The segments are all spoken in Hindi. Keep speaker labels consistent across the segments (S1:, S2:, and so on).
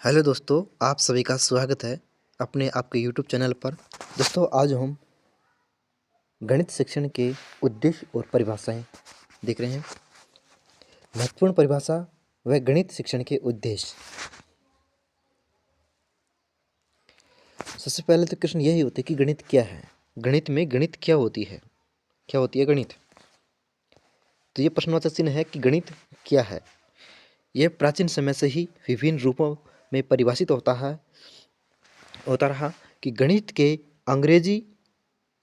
S1: हेलो दोस्तों, आप सभी का स्वागत है अपने आपके यूट्यूब चैनल पर। दोस्तों, आज हम गणित शिक्षण के उद्देश्य और परिभाषाएं देख रहे हैं। महत्वपूर्ण परिभाषा व गणित शिक्षण के उद्देश्य। सबसे पहले तो प्रश्न यही होता है कि गणित क्या है। गणित क्या होती है, क्या होती है गणित। तो ये प्रश्नवाचक चिन्ह है कि गणित क्या है। यह प्राचीन समय से ही विभिन्न रूपों में परिभाषित होता रहा कि गणित के अंग्रेजी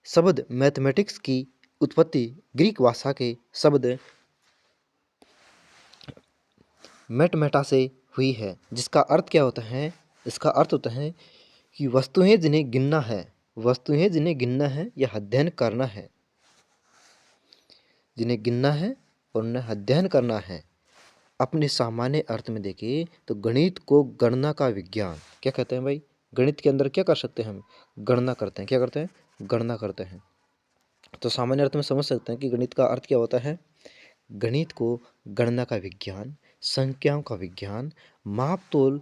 S1: शब्द मैथमेटिक्स की उत्पत्ति ग्रीक भाषा के शब्द मैथमेटा से हुई है, जिसका अर्थ क्या होता है। इसका अर्थ होता है कि वस्तुएं जिन्हें गिनना है या अध्ययन करना है, जिन्हें गिनना है और उन्हें अध्ययन करना है। अपने सामान्य अर्थ में देखें तो गणित को गणना का विज्ञान क्या कहते हैं भाई। गणित के अंदर क्या कर सकते हैं हम, गणना करते हैं। क्या करते हैं, गणना करते हैं। तो सामान्य अर्थ में समझ सकते हैं कि गणित का अर्थ क्या होता है। गणित को गणना का विज्ञान, संख्याओं का विज्ञान, माप तोल,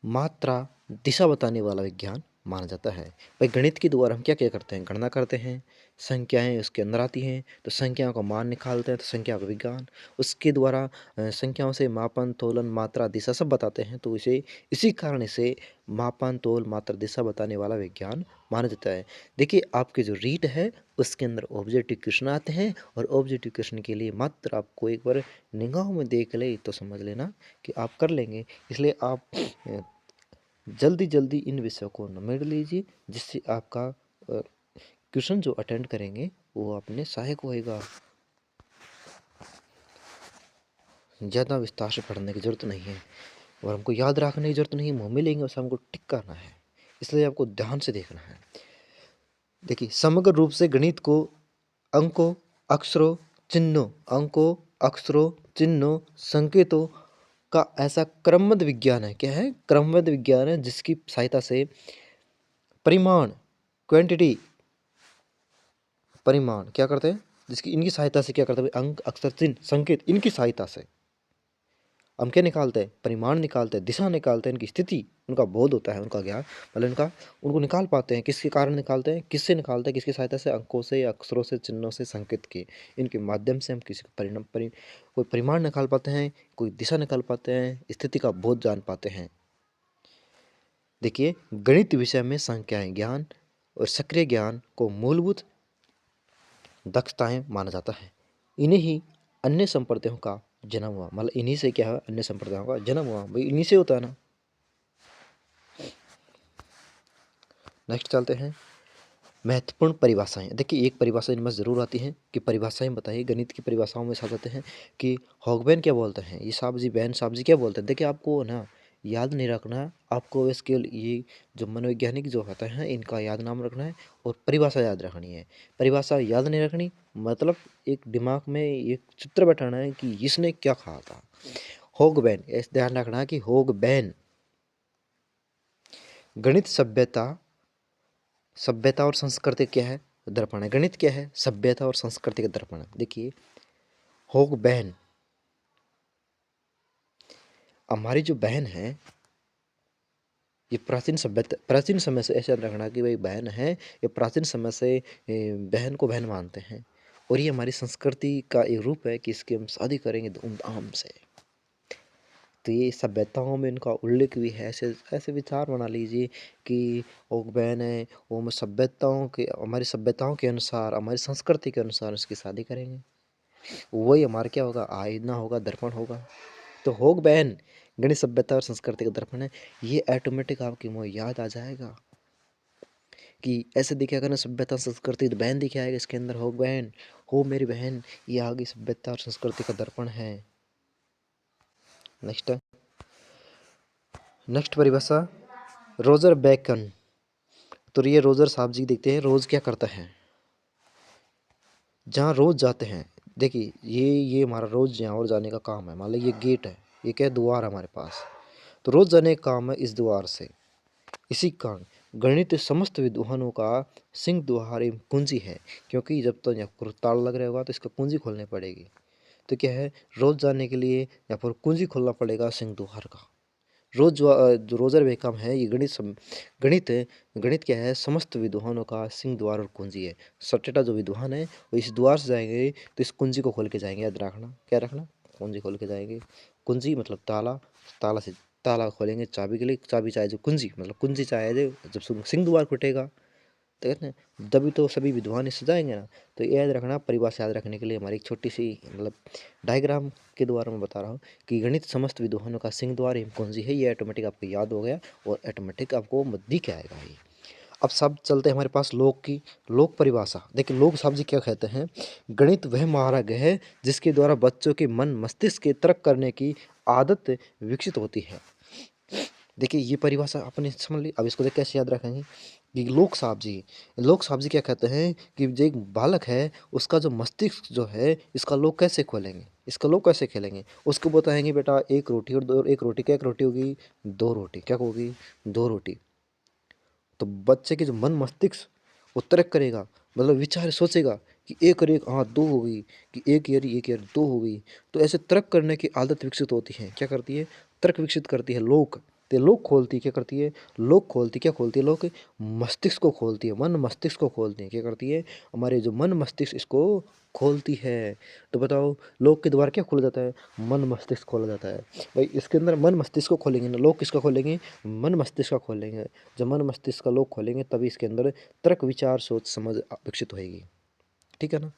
S1: मात्रा, दिशा बताने वाला विज्ञान माना जाता है। भाई गणित के द्वारा हम क्या क्या करते हैं, गणना करते हैं। संख्याएं उसके अंदर आती हैं तो संख्याओं का मान निकालते हैं, तो संख्या का विज्ञान। उसके द्वारा संख्याओं से मापन, तोलन, मात्रा, दिशा सब बताते हैं। तो इसी कारण इसे मापन, तोल, मात्रा, दिशा बताने वाला विज्ञान माना जाता है। देखिए, आपके जो रीट है उसके अंदर ऑब्जेक्टिव क्वेश्चन आते हैं, और ऑब्जेक्टिव क्वेश्चन के लिए मात्र आपको एक बार निगाहों में देख ले तो समझ लेना कि आप कर लेंगे। इसलिए आप जल्दी जल्दी इन विषयों को निमेट लीजिए, जिससे आपका क्वेश्चन जो अटेंड करेंगे वो अपने सहायक होएगा। ज़्यादा विस्तार से पढ़ने की ज़रूरत नहीं है, और हमको याद रखने की ज़रूरत नहीं है। मुँह में लेंगे उसे हमको टिक करना है, इसलिए आपको ध्यान से देखना है। देखिए, समग्र रूप से गणित को अंकों, अक्षरों, चिन्हों, संकेतों का ऐसा क्रमबद्ध विज्ञान है। क्या है, क्रमबद्ध विज्ञान है, जिसकी सहायता से परिमाण, क्वांटिटी, परिमाण क्या करते हैं, जिसकी इनकी सहायता से क्या करते हैं, अंक, अक्षर, चिन्ह, संकेत, इनकी सहायता से हम क्या निकालते हैं, परिमाण निकालते हैं, दिशा निकालते हैं, इनकी स्थिति, उनका बोध होता है, उनका ज्ञान, मतलब उनको निकाल पाते हैं। किसके कारण निकालते हैं, किससे निकालते हैं, किसकी सहायता से, अंकों से, अक्षरों से, चिन्हों से, संकेत के, इनके माध्यम से हम किसी को कोई परिमाण निकाल पाते हैं, कोई दिशा निकाल पाते हैं, स्थिति का बोध जान पाते हैं। देखिए, गणित विषय में संख्याएं ज्ञान और सक्रिय ज्ञान को मूलभूत दक्षताएं माना जाता है। इन्हें ही अन्य संप्रदायों का जन्म हुआ, मतलब इन्हीं से क्या है, अन्य संप्रदायों का जन्म हुआ। भाई इन्हीं से होता है ना। नेक्स्ट चलते हैं, महत्वपूर्ण परिभाषाएं। देखिए, एक परिभाषा इनमें जरूर आती है कि परिभाषाएं बताइए। गणित की परिभाषाओं में आ जाते हैं कि हॉगबेन क्या बोलते हैं, ये साहब जी, बैन साहब जी क्या बोलते हैं। देखिए, आपको ना याद नहीं रखना है, आपको इसके ये जो मनोवैज्ञानिक जो होता है इनका याद नाम रखना है, और परिभाषा याद रखनी है। परिभाषा याद नहीं रखनी मतलब एक दिमाग में एक चित्र बैठाना है कि इसने क्या कहा था। हॉगबेन, इस ध्यान रखना है कि हॉगबेन गणित सभ्यता और संस्कृति क्या है, दर्पण है। गणित क्या है, सभ्यता और संस्कृति का दर्पण है। देखिए, होग बहन, हमारी जो बहन है ये प्राचीन समय से, ऐसा रखना कि भाई बहन है, ये प्राचीन समय से बहन को बहन मानते हैं, और ये हमारी संस्कृति का एक रूप है कि इसकी हम शादी करेंगे धूमधाम से। तो ये सभ्यताओं में इनका उल्लेख भी है। ऐसे ऐसे विचार बना लीजिए कि ओक बहन है, वो हम हमारी सभ्यताओं के अनुसार, हमारी संस्कृति के अनुसार उसकी शादी करेंगे। वही हमारा क्या होगा, आईना होगा, दर्पण होगा। तो होग बहन गणित सभ्यता और संस्कृति का दर्पण है। ये ऑटोमेटिक आपकी मुँह याद आ जाएगा कि ऐसे दिखेगा ना, सभ्यता संस्कृति, तो बहन दिखे आएगा इसके अंदर, होग बहन, हो मेरी बहन, ये आगे सभ्यता और संस्कृति का दर्पण है। नेक्स्ट परिभाषा, रोजर बैकन। तो ये रोजर साहब जी देखते हैं रोज क्या करता है, जहाँ रोज जाते हैं। देखिए, ये हमारा रोज यहाँ और जाने का काम है। मान लो ये गेट है, ये क्या है, द्वार है हमारे पास, तो रोज जाने का काम है इस द्वार से। इसी कारण गणित समस्त विद्वानों का सिंह द्वार एवं कुंजी है, क्योंकि जब तक यहाँ ताला लग रहा होगा तो इसका कुंजी खोलनी पड़ेगी। तो क्या है, रोज़ जाने के लिए यहाँ पर कुंजी खोलना पड़ेगा सिंह द्वार का। जो रोजर बेकम है, ये गणित गणित क्या है, समस्त विद्वानों का सिंह द्वार और कुंजी है। सटेटा जो विद्वान है वो इस द्वार से जाएंगे तो इस कुंजी को खोल के जाएंगे। याद रखना, क्या रखना, कुंजी खोल के जाएंगे। कुंजी मतलब ताला, ताला से ताला खोलेंगे चाबी के लिए, चाबी चाहे जो कुंजी मतलब कुंजी चाहे जो जब सिंह द्वार फुटेगा तो कहते हैं तभी तो सभी विद्वान इससे जाएंगे ना। तो ये याद रखना, परिभाषा याद रखने के लिए हमारी एक छोटी सी मतलब डायग्राम के द्वारा मैं बता रहा हूँ कि गणित समस्त विद्वानों का सिंह द्वार एवं कुंजी है। ये ऑटोमेटिक आपको याद हो गया और ऑटोमेटिक आपको दिख आएगा ये। अब शब्द चलते हैं हमारे पास लोक की। लोक परिभाषा देखिए, लोक शब्द जी क्या कहते हैं, गणित वह मार्ग है जिसके द्वारा बच्चों के मन मस्तिष्क के तर्क करने की आदत विकसित होती है। देखिए ये परिभाषा आपने समझ ली। अब इसको देख कैसे याद रखेंगे कि लोक साहब जी क्या कहते हैं कि जो एक बालक है उसका जो मस्तिष्क जो है इसका लोक कैसे खोलेंगे, इसका लोक कैसे खेलेंगे। उसको बताएंगे बेटा एक रोटी और दो, एक रोटी क्या, एक रोटी होगी दो रोटी, क्या होगी दो रोटी। तो बच्चे के जो मन मस्तिष्क वो तर्क करेगा, मतलब विचार सोचेगा कि एक और एक हाँ दो हो गई, कि एक यारी दो हो गई। तो ऐसे तर्क करने की आदत विकसित होती है। क्या करती है, तर्क विकसित करती है लोक। तो लोक खोलती क्या करती है, लोक खोलती क्या खोलती है, लोक मस्तिष्क को खोलती है, मन मस्तिष्क को खोलती है। क्या करती है, हमारे जो मन मस्तिष्क इसको खोलती है। तो बताओ लोक के द्वारा क्या खोला जाता है, मन मस्तिष्क खोला जाता है। भाई इसके अंदर मन मस्तिष्क को खोलेंगे ना, लोक किसका खोलेंगे, मन मस्तिष्क का खोलेंगे। जब मन मस्तिष्क का लोक खोलेंगे तभी इसके अंदर तर्क विचार सोच समझ विकसित होएगी। ठीक है ना।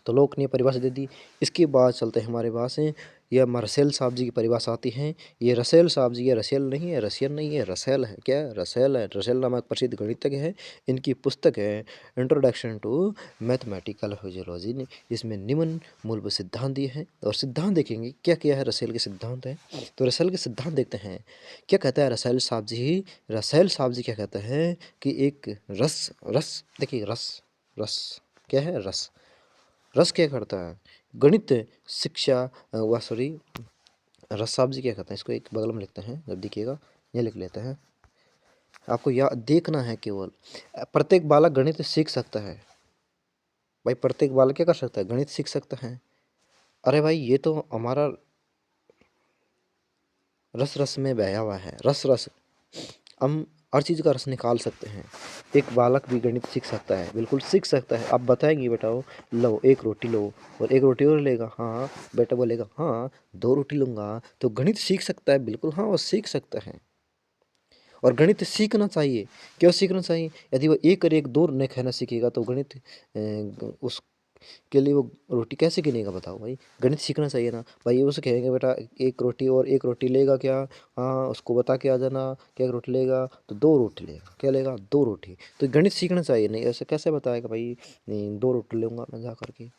S1: तो लोक ने परिभाषा दे दी। इसके बाद चलते हैं हमारे पास हैं, यह रसेल साहब जी की परिभाषा आती है। ये रसेल साहब जी, ये रसेल नहीं है, रसियन नहीं है, रसेल है। क्या है, रसेल है। रसेल नामक प्रसिद्ध गणितज्ञ है। इनकी पुस्तक है इंट्रोडक्शन टू मैथमेटिकल फिजियोलॉजी ने, इसमें निम्न मूलभूत सिद्धांत दिए हैं। और सिद्धांत देखेंगे क्या क्या है रसेल के सिद्धांत हैं। तो रसेल के सिद्धांत देखते हैं। क्या कहता है रसेल साहब जी, रसेल साहब जी क्या कहते हैं कि एक रस रस देखिए रस रस क्या है, रस रस क्या करता है, गणित शिक्षा व सॉरी रस साहब जी क्या करते हैं, इसको एक बगल में लिखते हैं जब दिखिएगा, ये लिख लेते हैं। आपको या देखना है केवल, प्रत्येक बालक गणित सीख सकता है। भाई प्रत्येक बालक क्या कर सकता है, गणित सीख सकता है। अरे भाई ये तो हमारा रस रस में बहा हुआ है, रस रस हम हर चीज़ का रस निकाल सकते हैं। एक बालक भी गणित सीख सकता है, बिल्कुल सीख सकता है। आप बताएंगे बेटाओ लो एक रोटी लो और एक रोटी और लेगा, हाँ बेटा बोलेगा हाँ दो रोटी लूँगा, तो गणित सीख सकता है, बिल्कुल हाँ वो सीख सकता है। और गणित सीखना चाहिए। क्यों सीखना चाहिए, यदि वो एक और एक दो नहीं कहना सीखेगा तो गणित उसके लिए वो रोटी कैसे गिनेगा, बताओ भाई। गणित सीखना चाहिए ना भाई। उसे कहेंगे बेटा एक रोटी और एक रोटी लेगा क्या, हाँ उसको बता के आ जाना क्या, एक रोटी लेगा तो दो रोटी लेगा, क्या लेगा दो रोटी। तो गणित सीखना चाहिए, नहीं ऐसे कैसे बताएगा भाई, नहीं दो रोटी लूँगा मैं जा करके।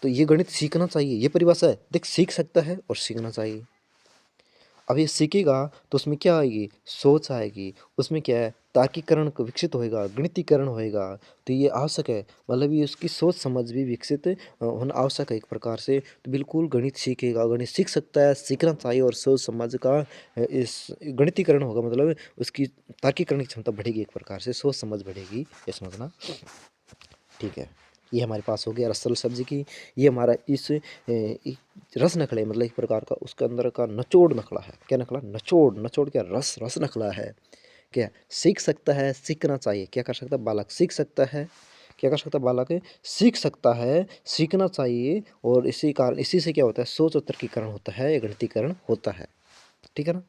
S1: तो ये गणित सीखना चाहिए, ये परिभाषा है। देख सीख सकता है और सीखना चाहिए। अब ये सीखेगा तो उसमें क्या आएगी, सोच आएगी। उसमें क्या है, तार्किकरण विकसित होएगा, गणितीकरण होएगा। तो ये आवश्यक है, मतलब ये उसकी सोच समझ भी विकसित होना आवश्यक है एक प्रकार से। तो बिल्कुल गणित सीखेगा, गणित सीख सकता है, सीखना चाहिए। और सोच समझ का इस गणितीकरण होगा, मतलब उसकी तार्किकरण की क्षमता बढ़ेगी, एक प्रकार से सोच समझ बढ़ेगी, ये समझना। ठीक है, ये हमारे पास हो गया रसल सब्जी की। ये हमारा इस रस नखड़े मतलब एक प्रकार का उसके अंदर का नचोड़ नखड़ा है। क्या नखड़ा, नचोड़, नचोड़ क्या, रस रस नखड़ा है। क्या सीख सकता है, सीखना चाहिए। क्या कर सकता है बालक, सीख सकता है। क्या कर सकता है बालक, सीख सकता है, सीखना चाहिए। और इसी कारण इसी से क्या होता है, सोच और तर्कीकरण होता है, या गणितीकरण होता है। ठीक है ना।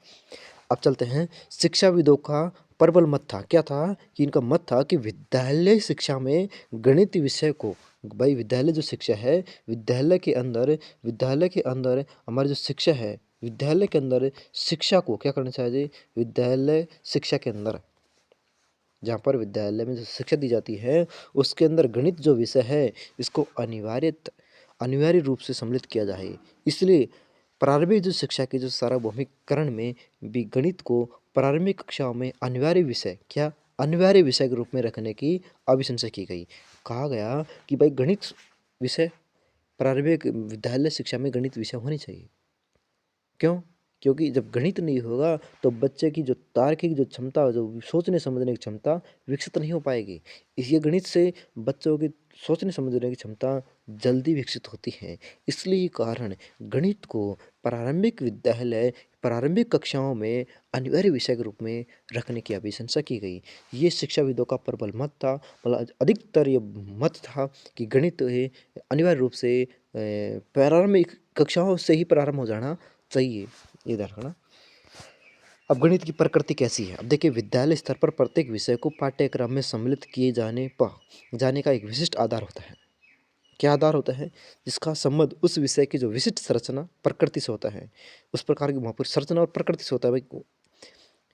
S1: अब चलते हैं, शिक्षाविदों का प्रबल मत था, क्या था कि इनका मत था कि विद्यालय शिक्षा में गणित विषय को, भाई विद्यालय जो शिक्षा है, विद्यालय के अंदर हमारी जो शिक्षा है, विद्यालय के अंदर शिक्षा को क्या करना चाहिए, विद्यालय शिक्षा के अंदर जहाँ पर विद्यालय में जो शिक्षा दी जाती है उसके अंदर गणित जो विषय है इसको अनिवार्य रूप से सम्मिलित किया जाए। इसलिए प्रारंभिक जो शिक्षा के जो सार्वभौमिकरण में भी गणित को प्रारंभिक कक्षाओं में अनिवार्य विषय, क्या अनिवार्य विषय के रूप में रखने की अभिशंसा की गई। कहा गया कि भाई गणित विषय प्रारंभिक विद्यालय शिक्षा में गणित विषय होनी चाहिए। क्यों, क्योंकि जब गणित नहीं होगा तो बच्चे की जो तार्किक जो क्षमता, जो सोचने समझने की क्षमता विकसित नहीं हो पाएगी। इसलिए गणित से बच्चों की सोचने समझने की क्षमता जल्दी विकसित होती है। इसलिए कारण गणित को प्रारंभिक विद्यालय, प्रारंभिक कक्षाओं में अनिवार्य विषय के रूप में रखने की अभिशंसा की गई। ये शिक्षाविदों का प्रबल मत था, मतलब अधिकतर ये मत था कि गणित अनिवार्य रूप से प्रारंभिक कक्षाओं से ही प्रारंभ हो जाना चाहिए। ये ध्यान रखना। अब गणित की प्रकृति कैसी है? अब देखिए, विद्यालय स्तर पर प्रत्येक विषय को पाठ्यक्रम में सम्मिलित किए जाने का एक विशिष्ट आधार होता है। क्या आधार होता है? जिसका संबंध उस विषय की जो विशिष्ट संरचना प्रकृति से होता है, उस प्रकार की वहाँ पर संरचना और प्रकृति से होता है भाई।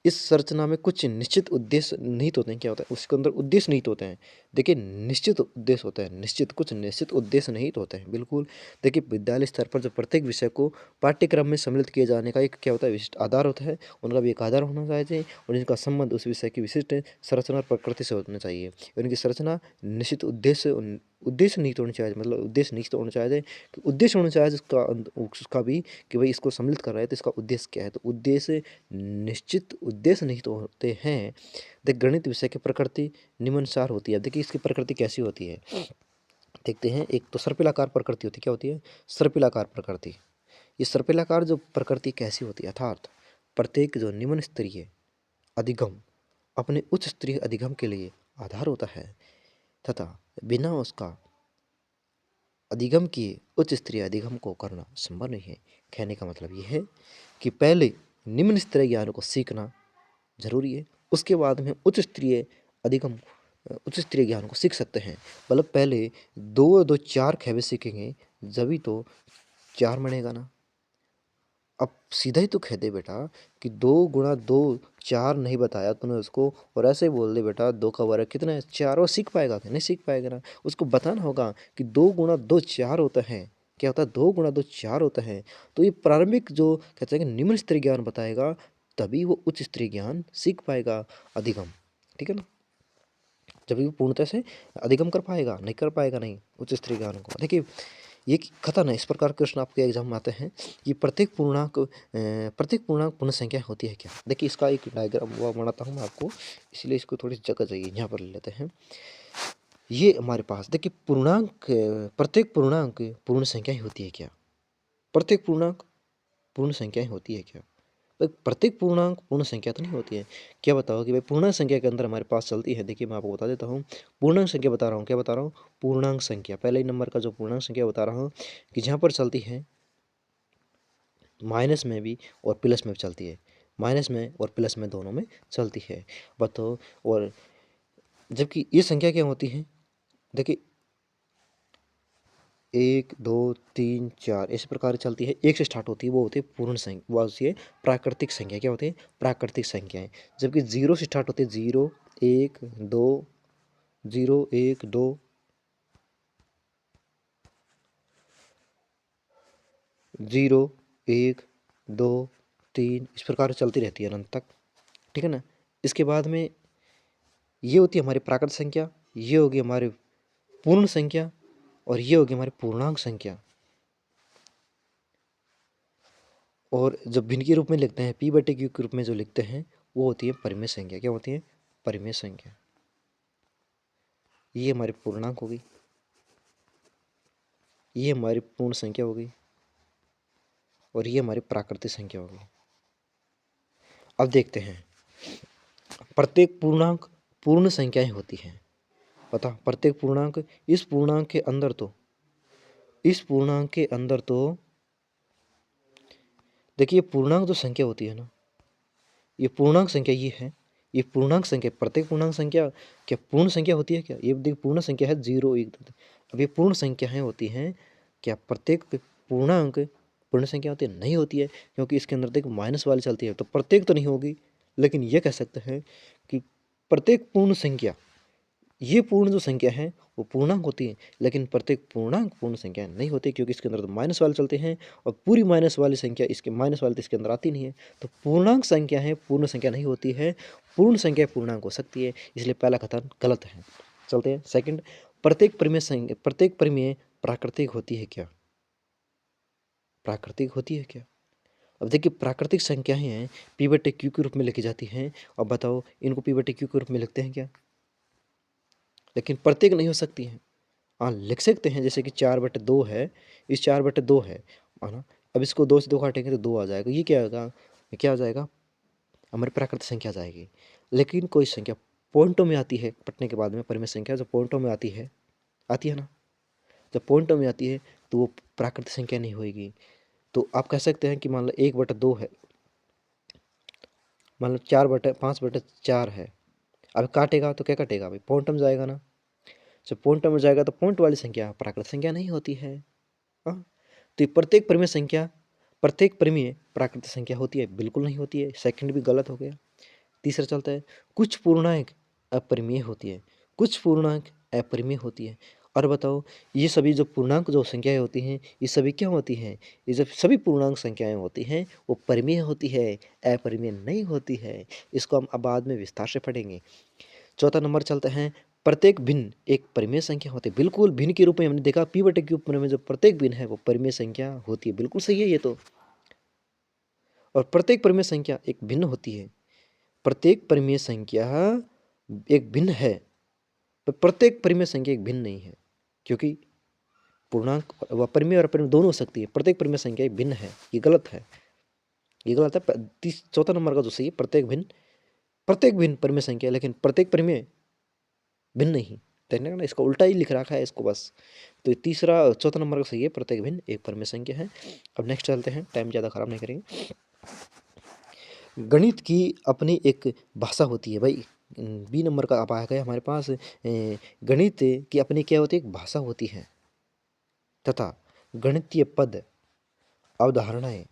S1: इस संरचना में कुछ निश्चित उद्देश्य निहित होते हैं। क्या होता है? उसके अंदर उद्देश्य निहित होते हैं। देखिए, निश्चित उद्देश्य होता है, कुछ निश्चित उद्देश्य निहित होते हैं, बिल्कुल। देखिए, विद्यालय स्तर पर जो प्रत्येक विषय को पाठ्यक्रम में सम्मिलित किए जाने का एक क्या होता है? विशिष्ट आधार होता है। उनका भी एक आधार होना चाहिए और इनका संबंध उस विषय की विशिष्ट संरचना और प्रकृति से होना चाहिए। इनकी संरचना निश्चित उद्देश्य निहित होनी चाहिए, मतलब उद्देश्य निहित होना चाहिए। उद्देश्य होना चाहिए उसका भी, कि भाई इसको सम्मिलित कर रहा है तो इसका उद्देश्य क्या है। तो उद्देश्य, निश्चित उद्देश्य निहित होते हैं। देख, गणित विषय की प्रकृति निम्नानुसार होती है। देखिए, इसकी प्रकृति कैसी होती है, देखते हैं। एक तो सर्पिलाकार प्रकृति होती है। क्या होती है? सर्पिलाकार प्रकृति। ये सर्पिलाकार जो प्रकृति कैसी होती है, अर्थात प्रत्येक जो निम्न स्तरीय अधिगम अपने उच्च स्तरीय अधिगम के लिए आधार होता है, तथा बिना उसका अधिगम किए उच्च स्तरीय अधिगम को करना संभव नहीं है। कहने का मतलब ये है कि पहले निम्न स्तरीय ज्ञान को सीखना जरूरी है, उसके बाद में उच्च स्तरीय ज्ञान को सीख सकते हैं। मतलब पहले दो दो चार खेवे सीखेंगे, जभी तो चार बनेगा ना। अब सीधा ही तो कह दे बेटा कि 2 × 2 4 नहीं बताया तूने उसको, और ऐसे ही बोल दे बेटा 2 का वर्ग कितना है? 4। वो सीख पाएगा क्या? नहीं सीख पाएगा ना। उसको बताना होगा कि 2 × 2 4 होता है। क्या होता है? 2 × 2 4 होता है। तो ये प्रारंभिक जो कहते हैं कि निम्न स्तरीय ज्ञान बताएगा, तभी वो उच्च स्तरीय ज्ञान सीख पाएगा, अधिगम। ठीक है ना? जब वो पूर्णतः से अधिगम कर पाएगा, नहीं कर पाएगा नहीं उच्च स्तरीय ज्ञान को। देखिए, ये कथन है, इस प्रकार के प्रश्न आपके एग्जाम में आते हैं कि प्रत्येक पूर्णांक पूर्ण संख्या होती है क्या? देखिए, इसका एक डायग्राम वो बनाता हूँ मैं आपको, इसलिए इसको थोड़ी जगह चाहिए, यहाँ पर ले लेते हैं। ये हमारे पास देखिए, प्रत्येक पूर्णांक पूर्ण संख्या होती है क्या? प्रत्येक पूर्णांक पूर्ण संख्याएं होती है क्या? भाई, प्रत्येक पूर्णांक पूर्ण संख्या तो नहीं होती है। क्या बताओ कि भाई पूर्णांक संख्या के अंदर हमारे पास चलती है। देखिए, मैं आपको बता देता हूँ। पूर्णांक संख्या बता रहा हूँ, क्या बता रहा हूँ? पूर्णांक संख्या, पहले ही नंबर का जो पूर्णांक संख्या बता रहा हूँ, कि जहाँ पर चलती है माइनस में भी और प्लस में भी चलती है, माइनस में और प्लस में दोनों में चलती है, बताओ। और जबकि ये संख्या क्या होती है? देखिए, 1 2 3 4 इस प्रकार चलती है। एक से स्टार्ट होती है, वो होती है पूर्ण संख्या, वो होती है प्राकृतिक संख्या। क्या होती है? प्राकृतिक संख्याएं। जबकि 0 से स्टार्ट होती है, 0 1 2, 0 1 2, 0 1 2 3 इस प्रकार चलती रहती है अनंत तक। ठीक है ना? इसके बाद में ये होती है हमारी प्राकृत संख्या, ये होगी हमारी पूर्ण संख्या, और ये होगी हमारी पूर्णांक संख्या। और जब भिन्न के रूप में लिखते हैं, p/q के रूप में जो लिखते हैं, वो होती है परिमेय संख्या। क्या होती है? परिमेय संख्या। ये हमारी पूर्णांक होगी, ये हमारी पूर्ण संख्या होगी, और ये हमारी प्राकृतिक संख्या होगी। अब देखते हैं, प्रत्येक पूर्णांक पूर्ण संख्याएं होती हैं। पता, प्रत्येक पूर्णांक, इस पूर्णांक के अंदर तो देखिए, पूर्णांक जो संख्या होती है ना, ये पूर्णांक संख्या ये है, ये पूर्णांक संख्या, प्रत्येक पूर्णांक संख्या क्या पूर्ण संख्या होती है क्या? ये देखिए, पूर्ण संख्या है 0 1 2। अब ये पूर्ण संख्याएं होती हैं क्या? प्रत्येक पूर्णांक पूर्ण संख्या होती है? नहीं होती है, क्योंकि इसके अंदर देखो माइनस वाली चलती है, तो प्रत्येक तो नहीं होगी। लेकिन ये कह सकते हैं कि प्रत्येक पूर्ण संख्या, ये पूर्ण जो संख्या है वो पूर्णांक होती है। लेकिन प्रत्येक पूर्णांक पूर्ण संख्या नहीं होती, क्योंकि इसके अंदर तो माइनस वाले चलते हैं, और पूरी माइनस वाली संख्या, इसके माइनस वाले तो इसके अंदर आती नहीं है। तो पूर्णांक संख्या है, पूर्ण संख्या नहीं होती है। पूर्ण संख्या पूर्णांक हो सकती है, इसलिए पहला कथन गलत है। चलते हैं सेकंड। प्रत्येक परिमेय प्राकृतिक होती है क्या? प्राकृतिक होती है क्या? अब देखिए प्राकृतिक संख्याएं हैं पी बटे क्यू के रूप में लिखी जाती हैं। अब बताओ इनको पी बटे क्यू के रूप में लिखते हैं क्या? लेकिन प्रत्येक नहीं हो सकती हैं। हाँ लिख सकते हैं, जैसे कि 4/2 है, इस 4/2 है ना। अब इसको 2 से 2 काटेंगे तो 2 आ जाएगा। ये क्या आएगा? क्या आ जाएगा? हमारी प्राकृतिक संख्या आ जाएगी। लेकिन कोई संख्या पॉइंटों में आती है पढ़ने के बाद में, परिमेय संख्या जो पॉइंटों में आती है ना, जब पॉइंटों में आती है तो वो प्राकृतिक संख्या नहीं होगी। तो आप कह सकते हैं कि मान लो 1/2 है, मान लो 5/4 है। अब काटेगा तो क्या कटेगा भाई? पॉइंट में जाएगा ना। जब पॉइंट में जाएगा तो पॉइंट वाली संख्या प्राकृतिक संख्या नहीं होती है। हाँ, तो ये प्रत्येक परिमेय संख्या, प्रत्येक परिमेय प्राकृतिक संख्या होती है? बिल्कुल नहीं होती है। सेकंड भी गलत हो गया। तीसरा चलता है कुछ पूर्णांक अपरिमेय होती है, कुछ पूर्णांक अपरिमेय होती है। और बताओ ये सभी जो पूर्णांक जो संख्याएं होती हैं ये सभी क्या होती हैं? ये जब सभी पूर्णांक संख्याएं होती हैं वो परिमेय होती है, अपरिमेय नहीं होती है। इसको हम अब बाद में विस्तार से पढ़ेंगे। चौथा नंबर चलता है प्रत्येक भिन्न एक परिमेय संख्या होती है। बिल्कुल भिन्न के रूप में हमने देखा पी बटे क्यू में जो प्रत्येक भिन्न है वो परिमेय संख्या होती है। बिल्कुल सही है ये तो। और प्रत्येक परिमेय संख्या एक भिन्न होती है। प्रत्येक परिमेय संख्या एक भिन्न है, पर प्रत्येक परिमेय संख्या एक भिन्न नहीं है, क्योंकि पूर्णांक व परिमेय और अपरिमेय दोनों हो सकती है। प्रत्येक परिमेय संख्या एक भिन्न है, ये गलत है। ये गलत है। चौथा नंबर का जो सही है प्रत्येक भिन्न परिमेय संख्या, लेकिन प्रत्येक परिमेय भिन्न नहीं। देखने का ना, इसका उल्टा ही लिख रखा है इसको बस। तो तीसरा चौथा नंबर का सही है प्रत्येक भिन्न एक परिमेय संख्या है। अब नेक्स्ट चलते हैं, टाइम ज़्यादा खराब नहीं करेंगे। गणित की अपनी एक भाषा होती है भाई। बी नंबर का आप आ गया हमारे पास। गणित की अपनी क्या होती है? एक भाषा होती है तथा गणितीय पद, अवधारणाएं,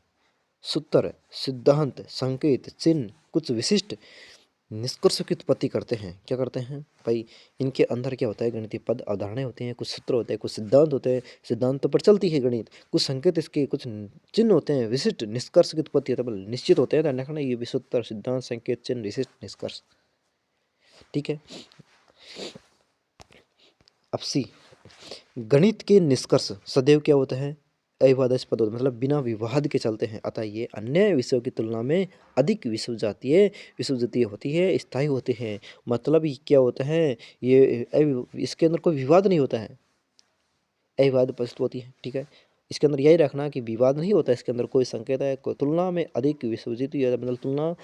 S1: सूत्र, सिद्धांत, संकेत, चिन्ह कुछ विशिष्ट निष्कर्ष की उत्पत्ति करते हैं। क्या करते हैं भाई? इनके अंदर क्या होता है? गणितीय पद, अवधारणाएं होते हैं, कुछ सूत्र होते हैं, कुछ सिद्धांत होते हैं, सिद्धांतों पर चलती है गणित, कुछ संकेत इसके, कुछ चिन्ह होते हैं, विशिष्ट निष्कर्ष की उत्पत्ति होता है, निश्चित होते हैं। ध्यान रखना ये भी सूत्र, सिद्धांत, संकेत, चिन्ह, विशिष्ट निष्कर्ष। ठीक है। अब सी, गणित के निष्कर्ष सदैव क्या होता है? अविवादास्पद होता है, मतलब बिना विवाद के चलते हैं। अतः ये अन्य विषयों की तुलना में अधिक विश्वजातीय होती है, स्थायी होते हैं। मतलब ये क्या होता है? ये इसके अंदर कोई विवाद नहीं होता है, अविवाद उपस्थित होती है। ठीक है, इसके अंदर यही रखना कि विवाद नहीं होता, इसके अंदर कोई संकेत है, कोई तुलना में अधिक विश्वजित, मतलब तुलना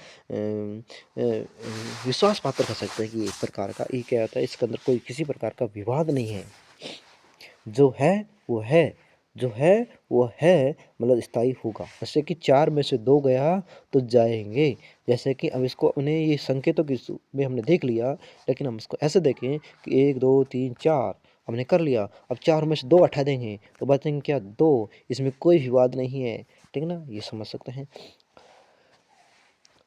S1: विश्वास पात्र कर सकते हैं कि एक प्रकार का ये क्या होता है, इसके अंदर कोई किसी प्रकार का विवाद नहीं है। जो है वो है, जो है वो है, मतलब स्थायी होगा। जैसे कि 4 में से 2 गया तो जाएंगे। जैसे कि अब इसको उन्हें ये संकेतों के में हमने देख लिया, लेकिन हम इसको ऐसे देखें कि 1 2 3 4 हमने कर लिया। अब 4 में से 2 हटा देंगे तो बचेंगे क्या? 2। इसमें कोई विवाद नहीं है। ठीक ना, ये समझ सकते हैं।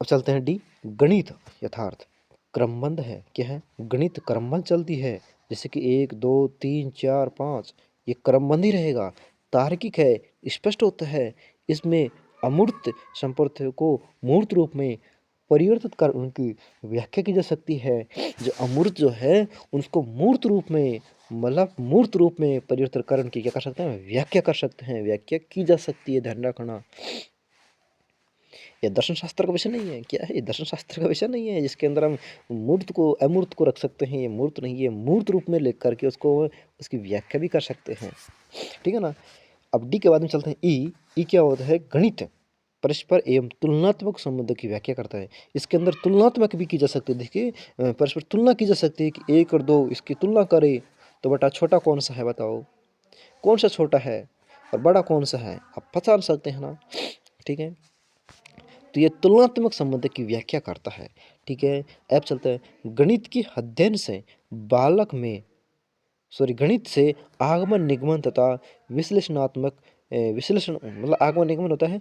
S1: अब चलते हैं डी, गणित यथार्थ क्रमबद्ध है। क्या है? गणित क्रमबद्ध चलती है। जैसे कि 1 2 3 4 5 ये क्रमबद्ध ही रहेगा। तार्किक है, स्पष्ट होता है। इसमें अमूर्त संपत्तियों को मूर्त रूप में परिवर्तित कर उनकी व्याख्या की जा सकती है। जो अमूर्त जो है उसको मूर्त रूप में, मतलब मूर्त रूप में परिवर्तित कर उनकी क्या कर सकते हैं? व्याख्या कर सकते हैं, व्याख्या की जा सकती है। ध्यान रखना, ये दर्शन शास्त्र का विषय नहीं है। क्या है? ये दर्शन शास्त्र का विषय नहीं है जिसके अंदर हम मूर्त को अमूर्त को रख सकते हैं। ये मूर्त नहीं है, मूर्त रूप में लेकर करके उसको उसकी व्याख्या भी कर सकते हैं। ठीक है ना। अब डी के बाद में चलते हैं ई। ई क्या होता है? गणित परस्पर एवं तुलनात्मक संबंधों की व्याख्या करता है। इसके अंदर तुलनात्मक भी की जा सकती है। देखिए परस्पर तुलना की जा सकती है कि 1 और 2 इसकी तुलना करें तो बेटा छोटा कौन सा है? बताओ कौन सा छोटा है और बड़ा कौन सा है? आप पहचान सकते हैं ना। ठीक है, तो ये तुलनात्मक संबंध की व्याख्या करता है। ठीक है। अब चलते हैं गणित के अध्ययन से बालक में गणित से आगमन निगमन तथा विश्लेषणात्मक विश्लेषण, मतलब आगमन निगमन होता है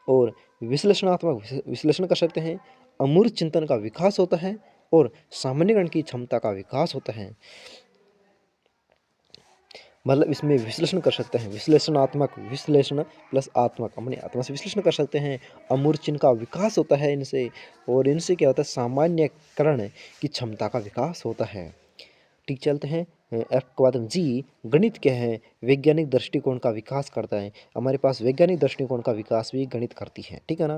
S1: और विश्लेषणात्मक विश्लेषण कर सकते हैं। अमूर्त चिंतन का विकास होता है और सामान्यकरण की क्षमता का विकास होता है। मतलब इसमें विश्लेषण कर सकते हैं, विश्लेषणात्मक, विश्लेषण प्लस आत्मक, अपनी आत्मा से विश्लेषण कर सकते हैं। अमूर्त चिन्ह का विकास होता है इनसे, और इनसे क्या होता है? सामान्यकरण की क्षमता का विकास होता है। ठीक, चलते हैं एफ के बाद में जी, गणित क्या है? वैज्ञानिक दृष्टिकोण का विकास करता है। हमारे पास वैज्ञानिक दृष्टिकोण का विकास भी गणित करती है, ठीक है ना?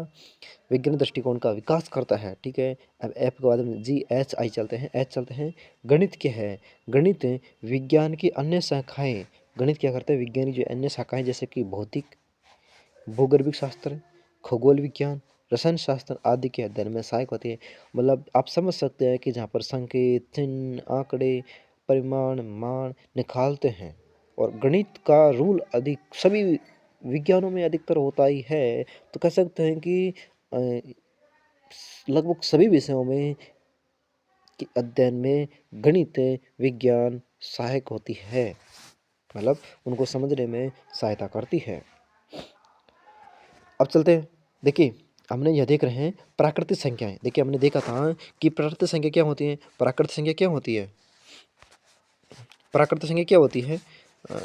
S1: वैज्ञानिक दृष्टिकोण का विकास करता है, ठीक है। अब एफ के बाद में जी एच आई चलते हैं, एच चलते हैं। गणित क्या है? गणित विज्ञान की अन्य शाखाएं, गणित क्या करते हैं? विज्ञान की जो अन्य शाखाएं जैसे कि भौतिक, भूगर्भिक शास्त्र, खगोल विज्ञान, रसायन शास्त्र आदि के अध्ययन में सहायक होती है। मतलब आप समझ सकते हैं कि जहाँ पर संकेत, चिन्ह, आंकड़े, परिमाण, मान निकालते हैं, और गणित का रूल अधिक सभी विज्ञानों में अधिकतर होता ही है। तो कह सकते हैं कि अ, लगभग सभी विषयों में के अध्ययन में गणित विज्ञान सहायक होती है, मतलब उनको समझने में सहायता करती है। अब चलते हैं, देखिए हमने यह देख रहे हैं प्राकृतिक संख्याएं। देखिए हमने देखा था कि प्राकृतिक संख्या क्या होती है? प्राकृतिक संख्या क्या होती है? प्राकृतिक संख्या क्या होती है? अ,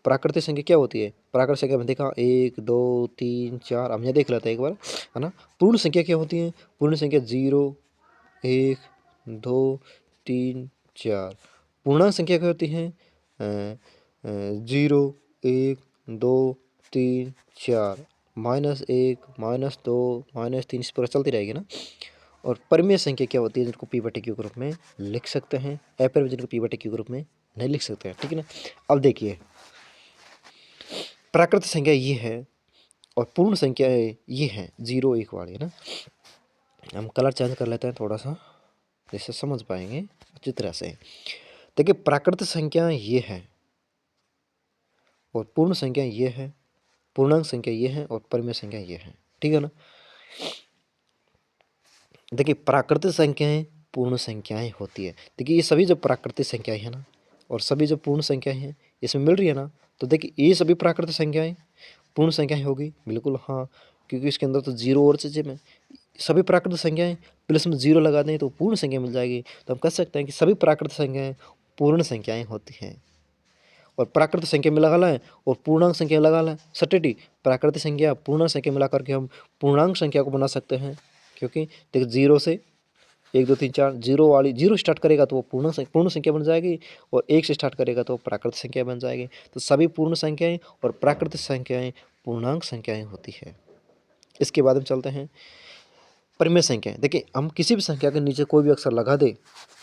S1: प्राकृतिक संख्या क्या होती है? प्राकृतिक संख्या में देखा 1 2 3 4, हम ये देख लेते हैं एक बार, है ना? पूर्ण संख्या क्या होती है? पूर्ण संख्या 0 1 2 3 4। पूर्णांक संख्या क्या होती है? 0 1 2 3 4, -1 -2 -3, इस प्रकार चलती रहेगी ना। और परिमेय संख्या क्या होती है? जिनको पी बटे क्यू के रूप में लिख सकते हैं, अपरिमेय जिनको पी बटे क्यू के रूप में नहीं लिख सकते हैं, ठीक है ना। अब देखिए प्राकृतिक संख्या ये है और पूर्ण संख्या ये है 0 1 वाली, है ना। हम कलर चेंज कर लेते हैं थोड़ा सा, जिससे समझ पाएंगे अच्छी तरह से। देखिए प्राकृतिक संख्या ये है और पूर्ण संख्या ये है, पूर्णांक संख्या ये है और परिमेय संख्या ये है, ठीक है ना। देखिए प्राकृतिक संख्याएं पूर्ण संख्याएं होती है। देखिए ये सभी जो प्राकृतिक संख्याएं हैं ना और सभी जो पूर्ण संख्याएं हैं इसमें मिल रही है ना, तो देखिए ये सभी प्राकृतिक संख्याएं पूर्ण संख्याएं होगी, बिल्कुल हाँ, क्योंकि इसके अंदर तो जीरो और चीजें में सभी प्राकृतिक संख्याएं प्लस में जीरो लगा दें तो पूर्ण संख्या मिल जाएगी। तो हम कह सकते हैं कि सभी प्राकृतिक संख्याएं पूर्ण संख्याएं होती हैं। और प्राकृतिक संख्या में लगा लें और पूर्णांक संख्या लगा लें, सटेटी प्राकृतिक संख्या पूर्णांक संख्या मिला करके हम पूर्णांक संख्या को बना सकते हैं। क्योंकि देखिए जीरो से 1 2 3 4, जीरो वाली जीरो स्टार्ट करेगा तो वो पूर्ण संख्या बन जाएगी, और 1 से स्टार्ट करेगा तो प्राकृतिक संख्या बन जाएगी। तो सभी पूर्ण संख्याएं और प्राकृतिक संख्याएं पूर्णांक संख्याएं होती है। इसके बाद हम चलते हैं परिमेय संख्याएं। देखिए हम किसी भी संख्या के नीचे कोई भी अक्षर लगा दे,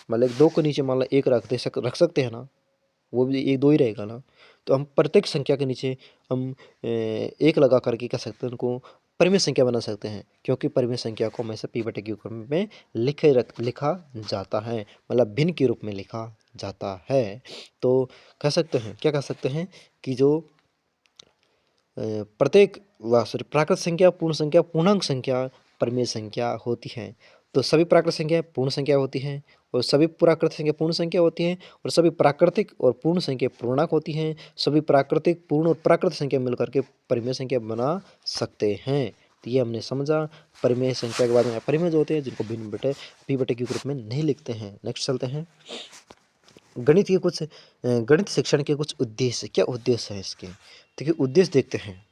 S1: मतलब 2 के नीचे मान लो 1 रख सकते हैं ना, वो भी 1 2 ही रहेगा ना। तो हम प्रत्येक संख्या के नीचे हम 1 लगा करके कह सकते हैं उनको परिमेय संख्या बना सकते हैं, क्योंकि परिमेय संख्या को हमेशा पी बटे क्यू क्रम में लिखा जाता है, मतलब भिन्न के रूप में लिखा जाता है। तो कह सकते हैं, क्या कह सकते हैं कि जो प्रत्येक सॉरी प्राकृतिक संख्या, पूर्ण संख्या, पूर्णांक संख्या परिमेय संख्या होती है। तो सभी प्राकृतिक संख्या पूर्ण संख्या होती हैं और सभी प्राकृतिक संख्या पूर्ण संख्या होती हैं, और सभी प्राकृतिक और पूर्ण संख्या पूर्णांक होती हैं। सभी प्राकृतिक, पूर्ण और प्राकृतिक संख्या मिलकर के परिमेय संख्या बना सकते हैं। तो ये हमने समझा परिमेय संख्या के बारे में। अपरिमेय जो होते हैं जिनको भिन्न बटे पी बटे क्यू के रूप में नहीं लिखते हैं। नेक्स्ट चलते हैं गणित के कुछ गणित शिक्षण के कुछ उद्देश्य। क्या उद्देश्य है इसके? देखिए उद्देश्य देखते हैं।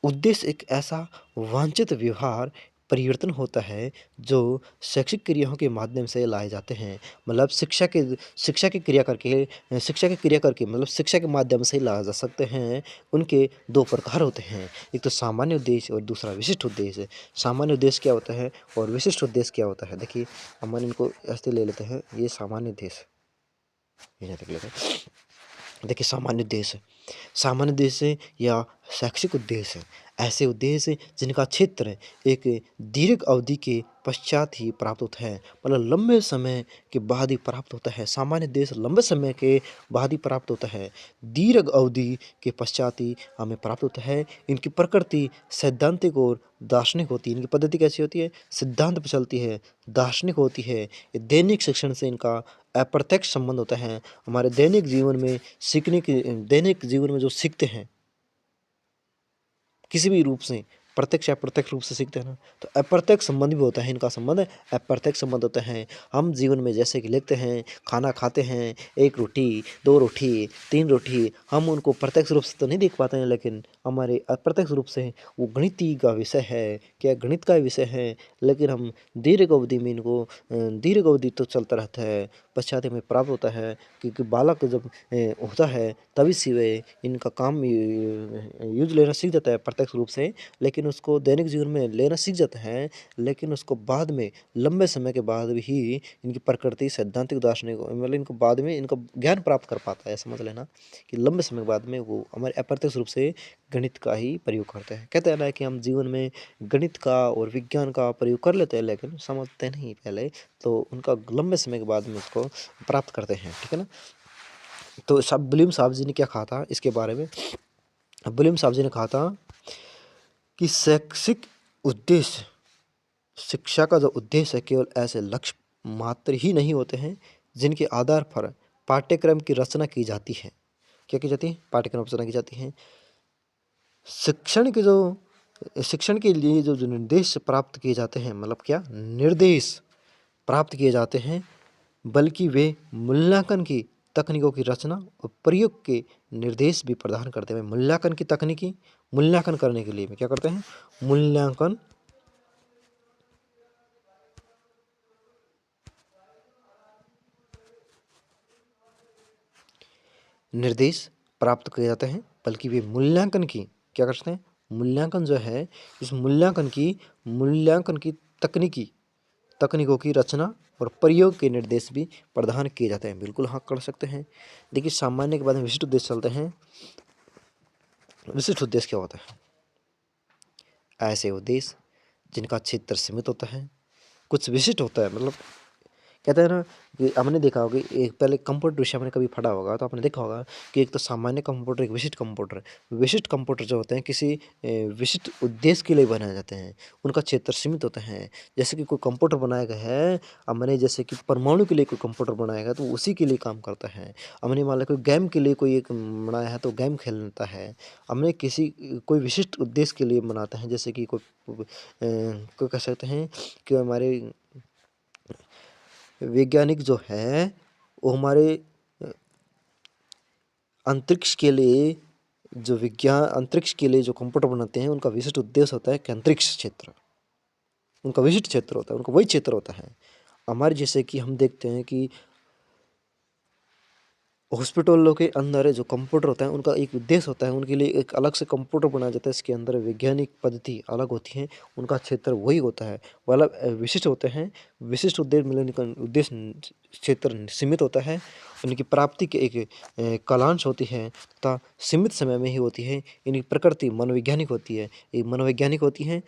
S1: उद्देश्य एक ऐसा वांछित व्यवहार परिवर्तन होता है जो शैक्षिक क्रियाओं के माध्यम से लाए जाते हैं। मतलब शिक्षा की क्रिया करके मतलब शिक्षा के माध्यम से लाए जा सकते हैं। उनके दो प्रकार होते हैं, एक तो सामान्य उद्देश्य और दूसरा विशिष्ट उद्देश्य। सामान्य उद्देश्य क्या होता है और विशिष्ट उद्देश्य क्या होता है? देखिए हम इनको ऐसे ले लेते हैं। ये सामान्य उद्देश्य, ये देख लेते हैं। देखिए सामान्य उद्देश्य या शैक्षिक उद्देश्य ऐसे उद्देश्य जिनका क्षेत्र एक दीर्घ अवधि के पश्चात ही प्राप्त होता है, मतलब लंबे समय के बाद ही प्राप्त होता है। सामान्य उद्देश्य लंबे समय के बाद ही प्राप्त होता है, दीर्घ अवधि के पश्चात ही हमें प्राप्त होता है। इनकी प्रकृति सैद्धांतिक और दार्शनिक होती है। इनकी पद्धति कैसी होती है? सिद्धांत पर चलती है, दार्शनिक होती है। ये दैनिक शिक्षण से इनका अप्रत्यक्ष संबंध होता है। हमारे दैनिक जीवन में दैनिक जीवन में जो सीखते हैं किसी भी रूप से, प्रत्यक्ष या अप्रत्यक्ष रूप से सीखते हैं ना, तो अप्रत्यक्ष संबंध भी होता है, इनका संबंध अप्रत्यक्ष संबंध होता है। हम जीवन में जैसे कि लिखते हैं, खाना खाते हैं, 1 रोटी, 2 रोटी, 3 रोटी, हम उनको प्रत्यक्ष रूप से तो नहीं देख पाते हैं, लेकिन हमारे अप्रत्यक्ष रूप से वो गणित का विषय है, क्या गणित का विषय है, लेकिन हम दीर्घ अवधि में इनको दीर्घ अवधि तो चलता रहता है, पश्चात में प्राप्त होता है, क्योंकि बालक जब होता है तभी से वे इनका काम यूज लेना सीख जाता है प्रत्यक्ष रूप से, लेकिन उसको दैनिक जीवन में लेना सीख जाता है, लेकिन उसको बाद में लंबे समय के बाद ही इनकी प्रकृति सैद्धांतिक दार्शनिक मतलब इनको बाद में इनका ज्ञान प्राप्त कर पाता है। समझ लेना कि लंबे समय के बाद में वो हमारे अप्रत्यक्ष रूप से गणित का ही प्रयोग करते हैं। कहते हैं ना कि हम जीवन में गणित का और विज्ञान का प्रयोग कर लेते हैं, लेकिन समझते नहीं पहले, तो उनका लंबे समय के बाद में उसको प्राप्त करते हैं। ठीक है ना। तो सब विलियम साहब जी ने क्या कहा था इसके बारे में? विलियम साहब जी ने कहा था कि शैक्षिक उद्देश्य, शिक्षा का जो उद्देश्य है, केवल ऐसे लक्ष्य मात्र ही नहीं होते हैं जिनके आधार पर पाठ्यक्रम की रचना की जाती है। क्या की जाती है? पाठ्यक्रम रचना की जाती है। शिक्षण के लिए जो निर्देश प्राप्त किए जाते हैं, मतलब क्या निर्देश प्राप्त किए जाते हैं, बल्कि वे मूल्यांकन की तकनीकों की रचना और प्रयोग के निर्देश भी प्रदान करते हैं। मूल्यांकन की तकनीकी, मूल्यांकन करने के लिए क्या करते हैं? मूल्यांकन निर्देश प्राप्त किए जाते हैं, बल्कि वे मूल्यांकन की क्या करते हैं? मूल्यांकन जो है, इस मूल्यांकन की तकनीकों की रचना और प्रयोग के निर्देश भी प्रदान किए जाते हैं। बिल्कुल हाँ, कर सकते हैं। देखिए, सामान्य के बाद में विशिष्ट उद्देश्य चलते हैं। विशिष्ट उद्देश्य क्या होता है? ऐसे उद्देश्य जिनका क्षेत्र सीमित होता है, कुछ विशिष्ट होता है। मतलब कहते हैं ना कि आपने देखा होगा, एक पहले कंप्यूटर विषय आपने कभी पढ़ा होगा, तो आपने देखा होगा कि एक तो सामान्य कंप्यूटर, एक विशिष्ट कंप्यूटर। विशिष्ट कंप्यूटर जो होते हैं किसी विशिष्ट उद्देश्य के लिए बनाए जाते हैं, उनका क्षेत्र सीमित होता है। जैसे कि कोई कंप्यूटर बनाया गया है, हमने जैसे कि परमाणु के लिए कोई कंप्यूटर बनाया गया, तो उसी के लिए काम करता है। हमने मान लिया कोई गेम के लिए कोई एक बनाया है, तो गेम खेलता है। हमने कोई विशिष्ट उद्देश्य के लिए बनाते हैं, जैसे कि कोई कह सकते हैं कि हमारे वैज्ञानिक जो है वो हमारे अंतरिक्ष के लिए अंतरिक्ष के लिए जो कंप्यूटर बनाते हैं, उनका विशिष्ट उद्देश्य होता है कि अंतरिक्ष क्षेत्र, उनका विशिष्ट क्षेत्र होता है, उनका वही क्षेत्र होता है। हमारे जैसे कि हम देखते हैं कि हॉस्पिटलों के अंदर जो कंप्यूटर होता है, उनका एक उद्देश्य होता है, उनके लिए एक अलग से कंप्यूटर बनाया जाता है, इसके अंदर वैज्ञानिक पद्धति अलग होती है, उनका क्षेत्र वही होता है, मतलब विशिष्ट होते हैं। विशिष्ट उद्देश्य मिलने का उद्देश्य क्षेत्र सीमित होता है, उनकी प्राप्ति के एक कालांश होती है तथा सीमित समय में ही होती है। इनकी प्रकृति मनोवैज्ञानिक होती है, ये मनोवैज्ञानिक होती है।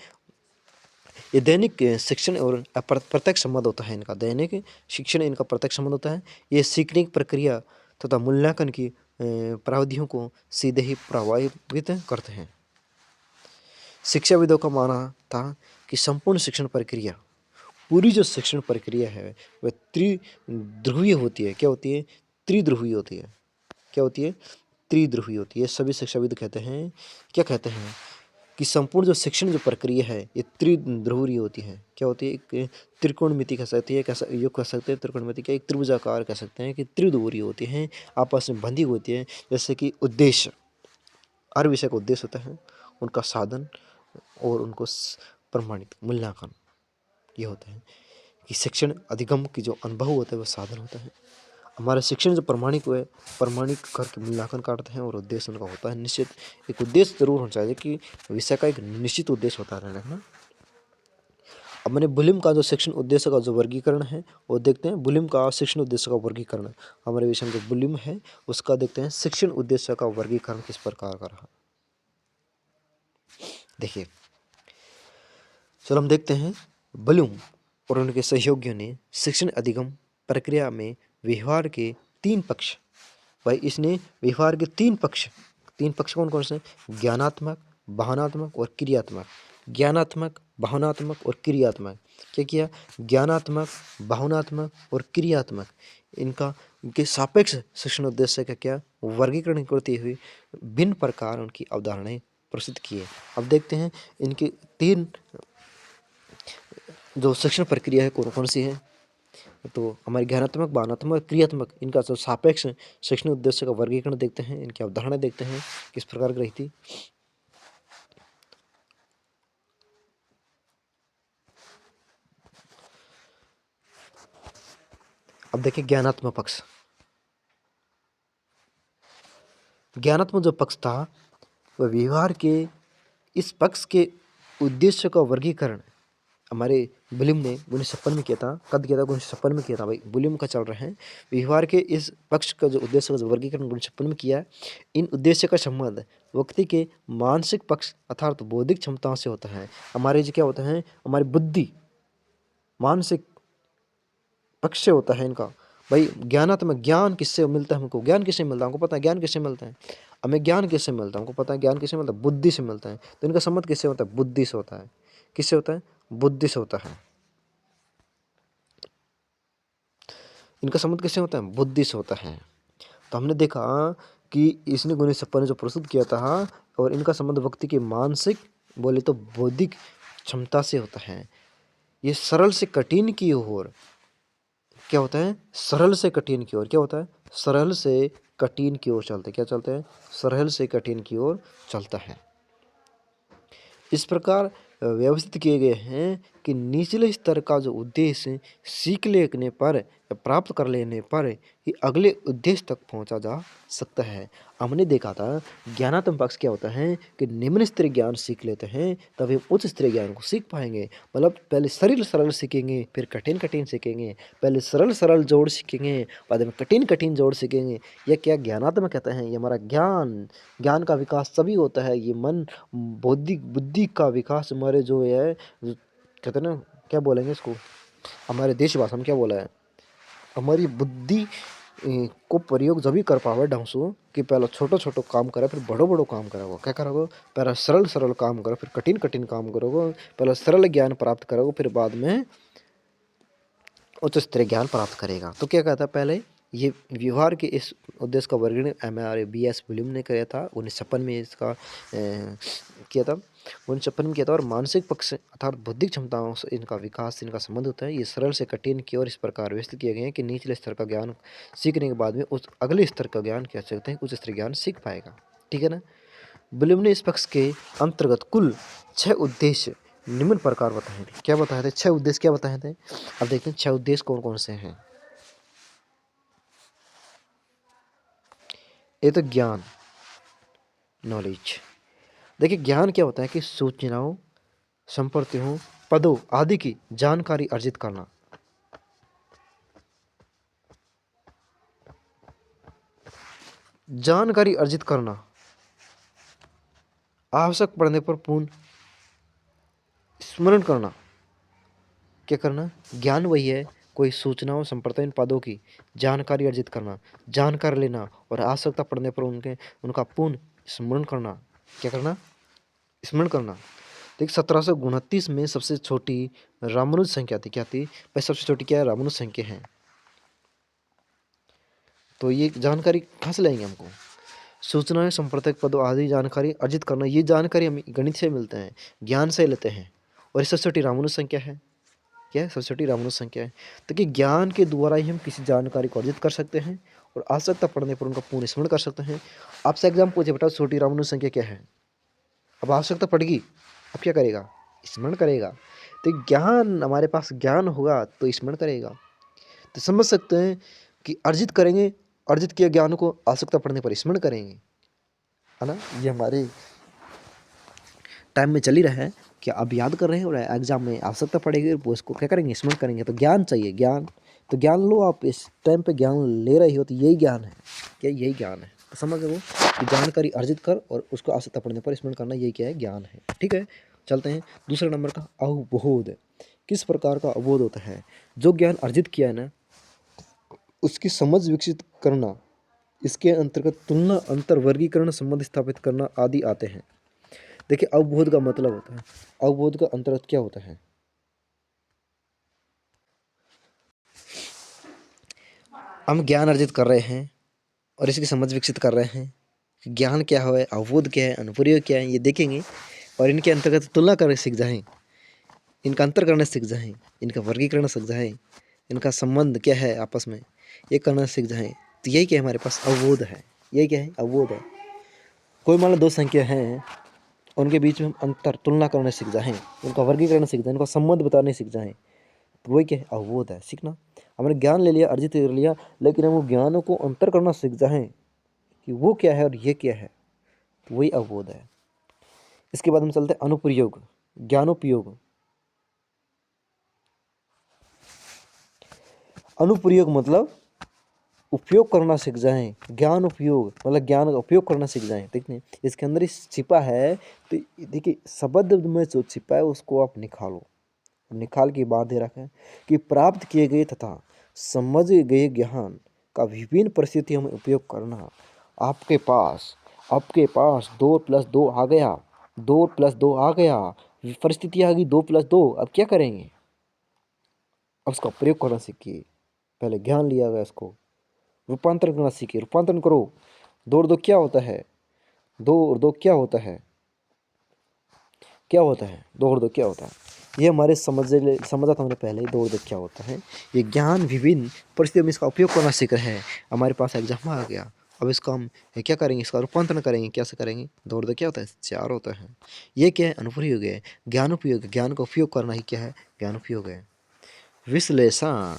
S1: ये दैनिक शिक्षण और प्रत्यक्ष संबंध होता है इनका, दैनिक शिक्षण इनका प्रत्यक्ष संबंध होता है। ये सीखने की प्रक्रिया तथा मूल्यांकन की प्राविधियों को सीधे ही प्रभावित करते हैं। शिक्षाविदों का मानना था कि संपूर्ण शिक्षण प्रक्रिया, पूरी जो शिक्षण प्रक्रिया है वह त्रिध्रुवीय होती है। क्या होती है? त्रिध्रुवीय होती है। क्या होती है? त्रिध्रुवीय होती है। सभी शिक्षाविद कहते हैं, क्या कहते हैं कि संपूर्ण जो शिक्षण जो प्रक्रिया है ये त्रिध्रुवीय होती है। क्या होती है? एक त्रिकोणमिति कह सकती है, योग कह सकते हैं त्रिकोणमिति, क्या एक त्रिभुजाकार कह सकते हैं कि त्रिध्रुवीय होती हैं, आपस में बंधी होती है। जैसे कि उद्देश्य, हर विषय का उद्देश्य होता है, उनका साधन और उनको प्रमाणित मूल्यांकन, ये होता है कि शिक्षण अधिगम की जो अनुभव होता है वह साधन होता है। हमारा शिक्षण जो प्रमाणिक हुए, प्रमाणिक करके मूल्यांकन करते हैं, और उद्देश्य उनका होता है निश्चित। एक उद्देश्य जरूर होना चाहिए कि विषय का एक निश्चित उद्देश्य होता है ना। अब मैंने बुलिम का जो शिक्षण उद्देश्य का जो वर्गीकरण है वो देखते हैं। बुलिम का शिक्षण उद्देश्य का वर्गीकरण हमारे विषय में जो बुलिम है उसका देखते हैं शिक्षण उद्देश्य का वर्गीकरण किस प्रकार का रहा। देखिए, चलो हम देखते हैं। बुलिम और उनके सहयोगियों ने शिक्षण अधिगम प्रक्रिया में व्यवहार के 3 पक्ष, भाई इसने व्यवहार के 3 पक्ष कौन कौन से? ज्ञानात्मक, भावनात्मक और क्रियात्मक। ज्ञानात्मक, भावनात्मक और क्रियात्मक। क्या किया? ज्ञानात्मक, भावनात्मक और क्रियात्मक, इनके सापेक्ष शिक्षण उद्देश्य का क्या वर्गीकरण करते हुए भिन्न प्रकार उनकी अवधारणाएं प्रस्तुत किए। अब देखते हैं इनकी 3 जो शिक्षण प्रक्रिया है कौन कौन सी है। तो हमारी ज्ञानात्मक, भावनात्मक, क्रियात्मक, इनका जो सापेक्ष शैक्षणिक उद्देश्य का वर्गीकरण देखते हैं, इनकी अवधारणा देखते हैं किस प्रकार की रही थी। अब देखिए ज्ञानात्मक पक्ष। ज्ञानात्मक जो पक्ष था वह व्यवहार के इस पक्ष के उद्देश्य का वर्गीकरण हमारे ब्लूम ने 1956 में किया था। कब किया था? 1956 में किया था भाई, ब्लूम का चल रहा है। व्यवहार के इस पक्ष का जो उद्देश्य का जो वर्गीकरण 1956 में किया है। इन उद्देश्य का संबंध व्यक्ति के मानसिक पक्ष अर्थात बौद्धिक क्षमताओं से होता है। हमारे जो क्या होता है, हमारी बुद्धि मानसिक पक्ष से होता है इनका। भाई ज्ञानात्मक, ज्ञान किससे मिलता है हमको? ज्ञान किससे मिलता है हमको पता है? ज्ञान किससे मिलता है हमें? ज्ञान किससे मिलता है हमको पता है? ज्ञान किससे मिलता है? बुद्धि से मिलता है। तो इनका संबंध किससे होता है? बुद्धि से होता है। किससे होता है? बुद्धि से होता है। इनका संबंध किससे होता है? बुद्धि से होता है। तो हमने देखा कि इसने 1956 ने जो प्रस्तुत किया था, और इनका संबंध व्यक्ति की मानसिक बोले तो बौद्धिक क्षमता से होता है। ये सरल से कठिन की ओर क्या होता है? सरल से कठिन की ओर क्या होता है? सरल से कठिन की ओर चलते क्या चलते हैं? सरल से कठिन की ओर चलता है। इस प्रकार व्यवस्थित किए गए हैं कि निचले स्तर का जो उद्देश्य सीख लेने पर या प्राप्त कर लेने पर ही अगले उद्देश्य तक पहुंचा जा सकता है। हमने देखा था ज्ञानात्मक पक्ष क्या होता है कि निम्न स्तरीय ज्ञान सीख लेते हैं तभी हम उच्च स्तरीय ज्ञान को सीख पाएंगे। मतलब पहले सरल सरल सीखेंगे, फिर कठिन कठिन सीखेंगे। पहले सरल सरल जोड़ सीखेंगे, बाद में कठिन कठिन जोड़ सीखेंगे। यह क्या ज्ञानात्मक कहते हैं? ये हमारा ज्ञान, ज्ञान का विकास तभी होता है। ये मन बौद्धिक बुद्धि का विकास हमारे जो है कहते हैं ना, क्या बोलेंगे इसको, हमारे देश भाषा में क्या बोला है, हमारी बुद्धि को प्रयोग जब भी कर पावे ढंग से कि पहले छोटो छोटो काम करे फिर बड़ो बड़ो काम करोगे। क्या करोगे? पहले सरल सरल काम करो, फिर कठिन कठिन काम करोगे। पहले सरल ज्ञान प्राप्त करोगे, फिर बाद में उच्च स्तरीय ज्ञान प्राप्त करेगा। तो क्या कहता है पहले ये व्यवहार के इस उद्देश्य का वर्गीकरण हमारे BS विलियम ने किया था 1956 में। इसका किया था 1956 में किया था। और मानसिक पक्ष अर्थात बौद्धिक क्षमताओं से इनका विकास, इनका संबंध होता है। ये सरल से कठिन की ओर इस प्रकार व्यवस्थित किए गए हैं कि निचले स्तर का ज्ञान सीखने के बाद में उस अगले स्तर का ज्ञान कह सकते हैं, उच्च स्तरीय ज्ञान सीख पाएगा। ठीक है ना। विलियम ने इस पक्ष के अंतर्गत कुल 6 उद्देश्य निम्न प्रकार बताए थे। क्या बताए थे? 6 उद्देश्य क्या बताए थे? अब देखते हैं 6 उद्देश्य कौन कौन से हैं। ये तो ज्ञान, नॉलेज। देखिए ज्ञान क्या होता है कि सूचनाओं, संपत्तियों, पदों आदि की जानकारी अर्जित करना। जानकारी अर्जित करना, आवश्यक पड़ने पर पूर्ण स्मरण करना। क्या करना? ज्ञान वही है कोई सूचनाओं, संप्रदाय, पदों की जानकारी अर्जित करना, जानकारी लेना और आवश्यकता पड़ने पर उनका पूर्ण स्मरण करना। क्या करना? स्मरण करना। देखिए 1729 में सबसे छोटी रामानुज संख्या थी। क्या थी भाई? सबसे छोटी क्या है? रामानुज संख्या है। तो ये जानकारी कहाँ से लाएंगे हमको? सूचनाएं, संप्रदाय, पदों आदि जानकारी अर्जित करना। ये जानकारी हम गणित से मिलते हैं, ज्ञान से लेते हैं। और ये सबसे छोटी रामानुज संख्या है। क्या है? सबसे छोटी रामानुज संख्या है। तो कि ज्ञान के द्वारा ही हम किसी जानकारी को अर्जित कर सकते हैं और आवश्यकता पड़ने पर उनका पूर्ण स्मरण कर सकते हैं। आपसे एग्जाम पूछे बेटा छोटी रामानुज संख्या क्या है, अब आवश्यकता पड़ेगी, अब क्या करेगा? स्मरण करेगा। तो ज्ञान, हमारे पास ज्ञान होगा तो स्मरण करेगा। तो समझ सकते हैं कि अर्जित करेंगे, अर्जित किए ज्ञान को आवश्यकता पड़ने पर स्मरण करेंगे, है ना। ये हमारे टाइम में चल ही रहा है कि अब याद कर रहे हैं और एग्जाम में आवश्यकता पड़ेगी वो इसको क्या करेंगे? स्मरण करेंगे। तो ज्ञान चाहिए, ज्ञान। तो ज्ञान लो, आप इस टाइम पे ज्ञान ले रहे हो तो यही ज्ञान है। क्या? यही ज्ञान है। तो समझ गए वो कि जानकारी अर्जित कर और उसको आवश्यकता पड़ने पर स्मरण करना, यही क्या है? ज्ञान है। ठीक है, चलते हैं दूसरे नंबर का, अवबोध। किस प्रकार का अवबोध होता है? जो ज्ञान अर्जित किया है ना उसकी समझ विकसित करना। इसके अंतर्गत तुलना, अंतर, वर्गीकरण, संबंध स्थापित करना आदि आते हैं। देखिए अवबोध का मतलब होता है, अवबोध का अंतर्गत क्या होता है? हम ज्ञान अर्जित कर रहे हैं और इसकी समझ विकसित कर रहे हैं। ज्ञान क्या है, अवबोध क्या है, अनुप्रयोग क्या है, ये देखेंगे और इनके अंतर्गत तुलना करने सीख जाएँ, इनका अंतर करना सीख जाएँ, इनका वर्गीकरण सीख जाएँ, इनका संबंध क्या है आपस में, ये करना सीख जाएँ। तो यही क्या है, हमारे पास अवबोध है। यही क्या है, अवबोध है। कोई मान लो दो संख्या हैं, उनके बीच में हम अंतर तुलना करना सीख जाएँ, उनका वर्गीकरण सीख जाएँ, उनका संबंध बताने सीख जाएँ, तो वही क्या है, अवबोध है, सीखना। हमने ज्ञान ले लिया, अर्जित कर लिया, लेकिन हम वो ज्ञानों को अंतर करना सीख जाएँ कि वो क्या है और ये क्या है, तो वही अवबोध है। इसके बाद हम चलते हैं अनुप्रयोग, ज्ञानोपयोग। अनुप्रयोग मतलब उपयोग करना सीख जाएं, ज्ञान उपयोग मतलब ज्ञान का उपयोग करना सीख जाएं। देखिए इसके अंदर ही छिपा है, तो देखिए शब्द में जो छिपा है उसको आप निकालो। निकाल के बाद दे रखा है कि प्राप्त किए गए तथा समझे गए ज्ञान का विभिन्न परिस्थितियों में उपयोग करना। आपके पास 2+2 आ गया, 2+2 आ गया, परिस्थिति आ गई 2+2, अब क्या करेंगे, अब उसका प्रयोग करना सीखिए। पहले ज्ञान लिया गया, इसको रूपांतरण करना सीखिए, रूपांतरण करो। 2 और 2 क्या होता है, 2 और 2 क्या होता है, क्या होता है, 2 और 2 क्या होता है, ये हमारे समझा था हमने पहले ही। 2 और 2 क्या होता है, ये ज्ञान विभिन्न परिस्थितियों में इसका उपयोग करना सीख रहे हैं। हमारे पास एग्जाम आ गया, अब इसका हम क्या करेंगे, इसका रूपांतरण करेंगे, कैसे करेंगे। 2 और 2 क्या होता है, 4 होता है। ये क्या है, अनुप्रयोग है, ज्ञानोपयोग। ज्ञान का उपयोग करना ही क्या है, ज्ञानोपयोग है। विश्लेषण,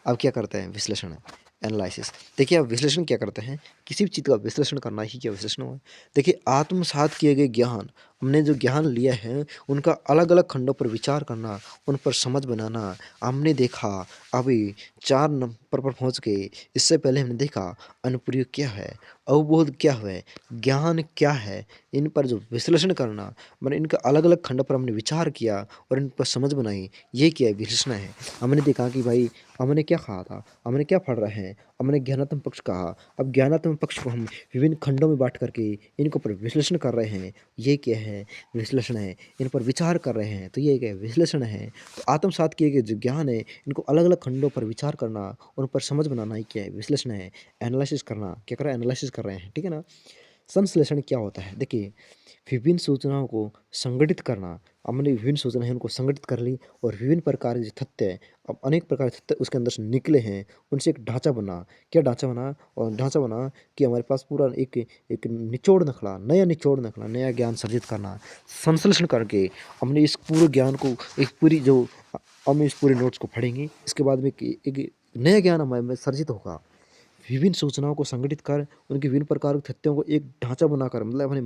S1: अब क्या करते हैं, विश्लेषण, एनालिसिस। देखिए अब विश्लेषण क्या करते हैं, किसी भी चीज़ का विश्लेषण करना ही क्या विश्लेषण हुआ। देखिए आत्मसात किए गए ज्ञान, हमने जो ज्ञान लिया है उनका अलग अलग खंडों पर विचार करना, उन पर समझ बनाना। हमने देखा अभी 4 नंबर पर पहुंच गए, इससे पहले हमने देखा अनुप्रयोग क्या है, अवबोध क्या है, ज्ञान क्या है, इन पर जो विश्लेषण करना, मैंने इनका अलग अलग खंड पर हमने विचार किया और इन पर समझ बनाई, ये क्या है, विश्लेषण है। हमने देखा कि भाई हमने क्या कहा था, हमने क्या पढ़ रहे हैं, हमने ज्ञानात्मक पक्ष कहा। अब ज्ञानात्मक पक्ष को हम विभिन्न खंडों में बांट करके इनके ऊपर विश्लेषण कर रहे हैं, ये क्या है, विश्लेषण है। इन पर विचार कर रहे हैं, तो ये क्या है, विश्लेषण है। तो आत्मसात किए गए जो ज्ञान है, इनको अलग अलग खंडों पर विचार करना, उन पर समझ बनाना ही क्या है, विश्लेषण है। एनालिसिस करना, क्या कर रहे हैं, एनालिसिस कर रहे हैं, ठीक है ना। संश्लेषण क्या होता है, देखिए विभिन्न सूचनाओं को संगठित करना। हमने विभिन्न सूचना है उनको संगठित कर ली और विभिन्न प्रकार के जो तथ्य हैं, अब अनेक प्रकार के तथ्य उसके अंदर से निकले हैं, उनसे एक ढांचा बना। क्या ढांचा बना, और ढांचा बना कि हमारे पास पूरा एक एक निचोड़ निकला, नया निचोड़ निकला, नया ज्ञान सर्जित करना। संश्लेषण करके हमने इस पूरे ज्ञान को, एक पूरी जो हम इस पूरे नोट्स को पढ़ेंगे, इसके बाद में एक नया ज्ञान हमारे में सर्जित होगा। विभिन्न सूचनाओं को संगठित कर उनके विभिन्न प्रकार के तथ्यों को एक ढांचा बनाकर, मतलब अपने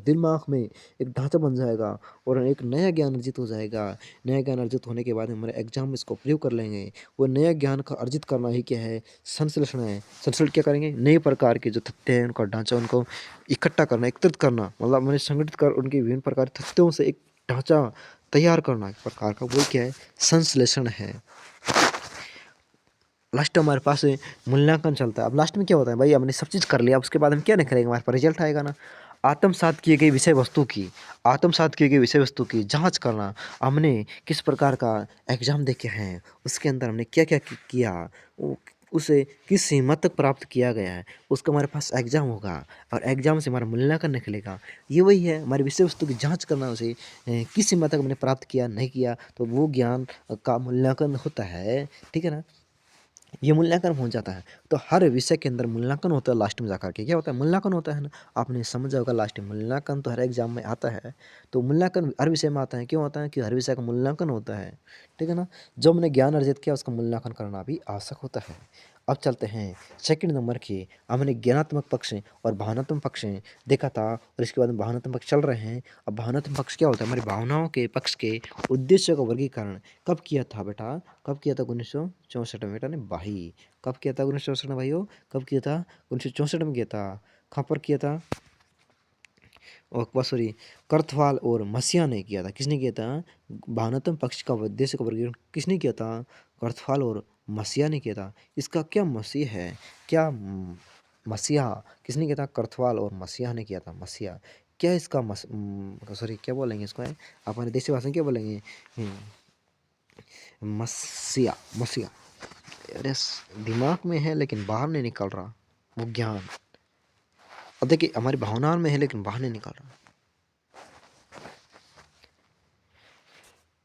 S1: दिमाग में एक ढांचा बन जाएगा और एक नया ज्ञान अर्जित हो जाएगा। नया ज्ञान अर्जित होने के बाद हमारे एग्जाम में इसको प्रयोग कर लेंगे। वो नया ज्ञान का अर्जित करना ही क्या है, संश्लेषण है। संश्लेषण क्या करेंगे, नए प्रकार के जो तथ्य हैं उनका ढांचा, उनको इकट्ठा करना, एकत्रित करना, मतलब मैंने संगठित कर उनके विभिन्न प्रकार के तथ्यों से एक ढांचा तैयार करना, एक प्रकार का, वो क्या है, संश्लेषण है। लास्ट हमारे पास मूल्यांकन चलता है। अब लास्ट में क्या होता है, भाई हमने सब चीज़ कर लिया, अब उसके बाद हम क्या निकलेंगे, हमारे पास रिजल्ट आएगा ना। आत्मसात किए गए विषय वस्तु की, आत्मसात किए गए विषय वस्तु की जांच करना। हमने किस प्रकार का एग्जाम देखे हैं, उसके अंदर हमने क्या क्या किया, उसे किस सीमा तक प्राप्त किया गया है, उसका हमारे पास एग्जाम होगा और एग्जाम से हमारा मूल्यांकन निकलेगा। ये वही है, हमारी विषय वस्तु की जांच करना, उसे किस सीमा तक हमने प्राप्त किया, नहीं किया, तो वो ज्ञान का मूल्यांकन होता है, ठीक है ना। ये मूल्यांकन हो जाता है। तो हर विषय के अंदर मूल्यांकन होता है, लास्ट में जाकर के क्या होता है, मूल्यांकन होता है ना। आपने समझा होगा, लास्ट में मूल्यांकन तो हर एग्जाम में आता है। तो मूल्यांकन हर विषय में आता है, क्यों आता है, कि हर विषय का मूल्यांकन होता है, ठीक है ना। जो हमने ज्ञान अर्जित किया उसका मूल्यांकन करना भी आवश्यक होता है। अब चलते हैं सेकंड नंबर की। हमने ज्ञानात्मक पक्ष और भावनात्मक पक्ष देखा था, और इसके बाद भावनात्मक पक्ष चल रहे हैं। अब भावनात्मक पक्ष क्या होता है, हमारी भावनाओं के पक्ष के उद्देश्य का वर्गीकरण कब किया था बेटा, कब किया था, 1964 में बेटा ने भाई। कब किया था, 1964 में भाइयों, कब किया था, 1964 में किया था। कहाँ पर किया था, और सॉरी, करथवाल और मसीहा ने किया था। किसने किया था, भावनात्मक पक्ष का उद्देश्य का वर्गीकरण किसने किया था, करथवाल और मसीहा ने किया था। इसका क्या मसीह है, क्या मसीहा किसने किया था, करथवाल और मसीहा ने किया था। मसीहा क्या, इसका सॉरी क्या बोलेंगे इसको है, आप हमारे देसी भाषा में क्या बोलेंगे, मसीहा, मसीहा। अरे दिमाग में है लेकिन बाहर नहीं निकल रहा, वो ज्ञान। अब देखिए हमारी भावनाओं में है लेकिन बाहर नहीं निकाल रहा।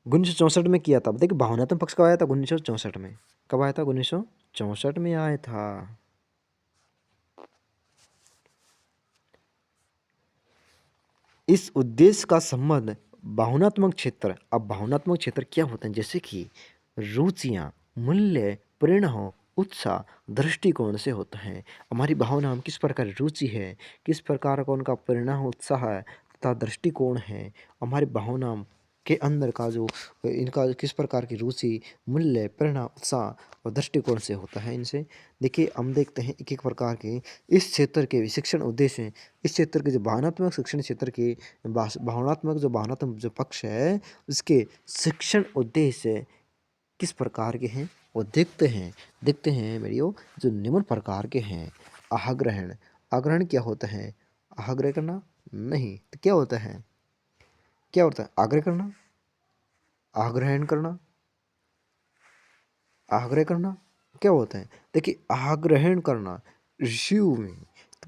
S1: 1964 में किया था। अब देखिए भावनात्मक पक्ष कब आया था? 1964 में। कब आया था? 1964 में आया था। इस उद्देश्य का संबंध भावनात्मक क्षेत्र, अब भावनात्मक क्षेत्र क्या होते हैं? जैसे कि रुचियाँ, मूल्य, प्रेरणा, उत्साह, दृष्टिकोण से होता है। हमारी भावना हम किस प्रकार रुचि है, किस प्रकार का उनका प्रेरणा उत्साह है तथा दृष्टिकोण है। हमारी भावना के अंदर का जो इनका किस प्रकार की रुचि, मूल्य, प्रेरणा, उत्साह और दृष्टिकोण से होता है। इनसे देखिए हम देखते हैं एक एक प्रकार के इस क्षेत्र के शिक्षण उद्देश्य, इस क्षेत्र के जो भावनात्मक शिक्षण क्षेत्र के भावनात्मक जो पक्ष है उसके शिक्षण उद्देश्य किस प्रकार के हैं वो देखते हैं मेरियो। जो निम्न प्रकार के हैं। आग्रहण, आग्रहण क्या होता है? आग्रह करना नहीं तो क्या होता है? क्या होता है आग्रह करना? आग्रहण करना, आग्रह करना क्या होता है? देखिए आग्रहण करना रिसीव में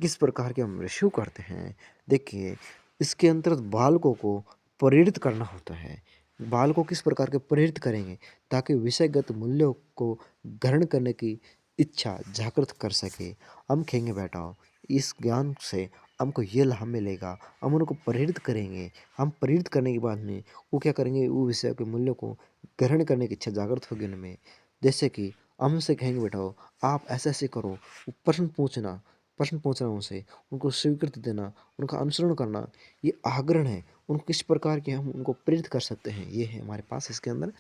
S1: किस प्रकार के हम रिसीव करते हैं। देखिए इसके अंतर्गत बालकों को प्रेरित करना होता है। बाल को किस प्रकार के प्रेरित करेंगे ताकि विषयगत मूल्यों को ग्रहण करने की इच्छा जागृत कर सके। हम कहेंगे बेटा इस ज्ञान से हमको ये लाभ मिलेगा, हम उनको प्रेरित करेंगे। हम प्रेरित करने के बाद में वो क्या करेंगे, वो विषय के मूल्यों को ग्रहण करने की इच्छा जागृत होगी उनमें। जैसे कि हम उनसे कहेंगे बेटा आप ऐसे ऐसे करो, वो प्रश्न पूछना उनसे, उनको स्वीकृति देना, उनका अनुसरण करना, ये आग्रहण है। उनको किस प्रकार के हम उनको प्रेरित कर सकते हैं, ये है हमारे पास इसके अंदर।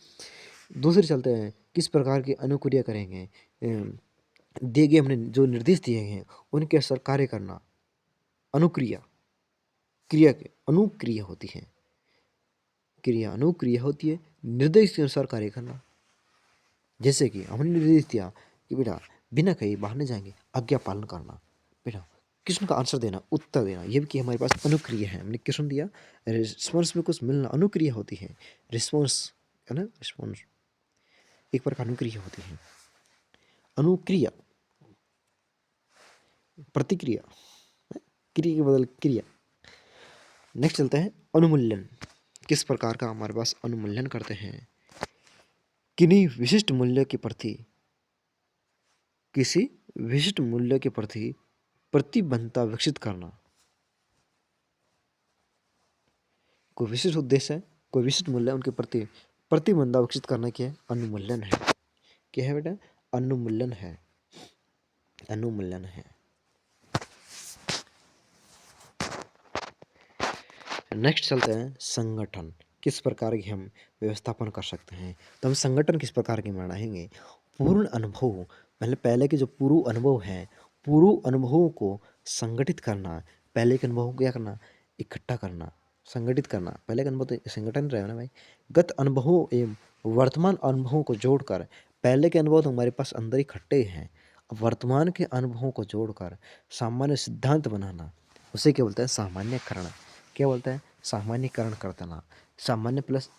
S1: दूसरे चलते हैं किस प्रकार की अनुक्रिया करेंगे। दिए गए हमने जो निर्देश दिए हैं उनके अनुसार कार्य करना। अनुक्रिया, क्रिया के अनुक्रिया होती है, क्रिया अनुक्रिया होती है, निर्देश के अनुसार कार्य करना। जैसे कि हमने निर्देश दिया कि बेटा बिना कहीं बाहर नहीं जाएंगे, आज्ञा पालन करना। बेटा क्वेश्चन का आंसर देना, उत्तर देना, ये भी कि हमारे पास अनुक्रिया है। हमने क्वेश्चन दिया, रिस्पॉन्स में कुछ मिलना अनुक्रिया होती है। रिस्पॉन्स है ना, रिस्पॉन्स एक प्रकार अनुक्रिया होती है। अनुक्रिया प्रतिक्रिया, क्रिया के बदल क्रिया। नेक्स्ट चलते हैं अनुमूल्यन। किस प्रकार का हमारे पास अनुमूल्यन करते हैं? किन्हीं विशिष्ट मूल्य के प्रति, किसी विशिष्ट मूल्य के प्रति प्रतिबद्धता विकसित करना। कोई विशिष्ट उद्देश्य है, कोई विशिष्ट मूल्य उनके प्रति प्रतिबद्धता विकसित करना क्या है? अनुमूल्यन है। क्या है बेटा? अनुमूल्यन है, अनुमूल्यन है। नेक्स्ट चलते हैं संगठन। किस प्रकार की हम व्यवस्थापन कर सकते हैं? तो हम संगठन किस प्रकार के बनाएंगे? पूर्ण अनुभव, मतलब पहले के जो पूर्व अनुभव है, पूर्व अनुभवों को संगठित करना। पहले के अनुभव को क्या करना? इकट्ठा करना, संगठित करना। पहले का अनुभव तो संगठन रहे ना भाई। गत अनुभवों एवं वर्तमान अनुभवों को जोड़कर, पहले के अनुभव तो हमारे पास अंदर इकट्ठे हैं, अब वर्तमान के अनुभवों को जोड़कर सामान्य सिद्धांत बनाना, उसे क्या बोलते हैं? सामान्यकरण। क्या बोलता है? सामान्यकरण कर देना। सामान्य प्लस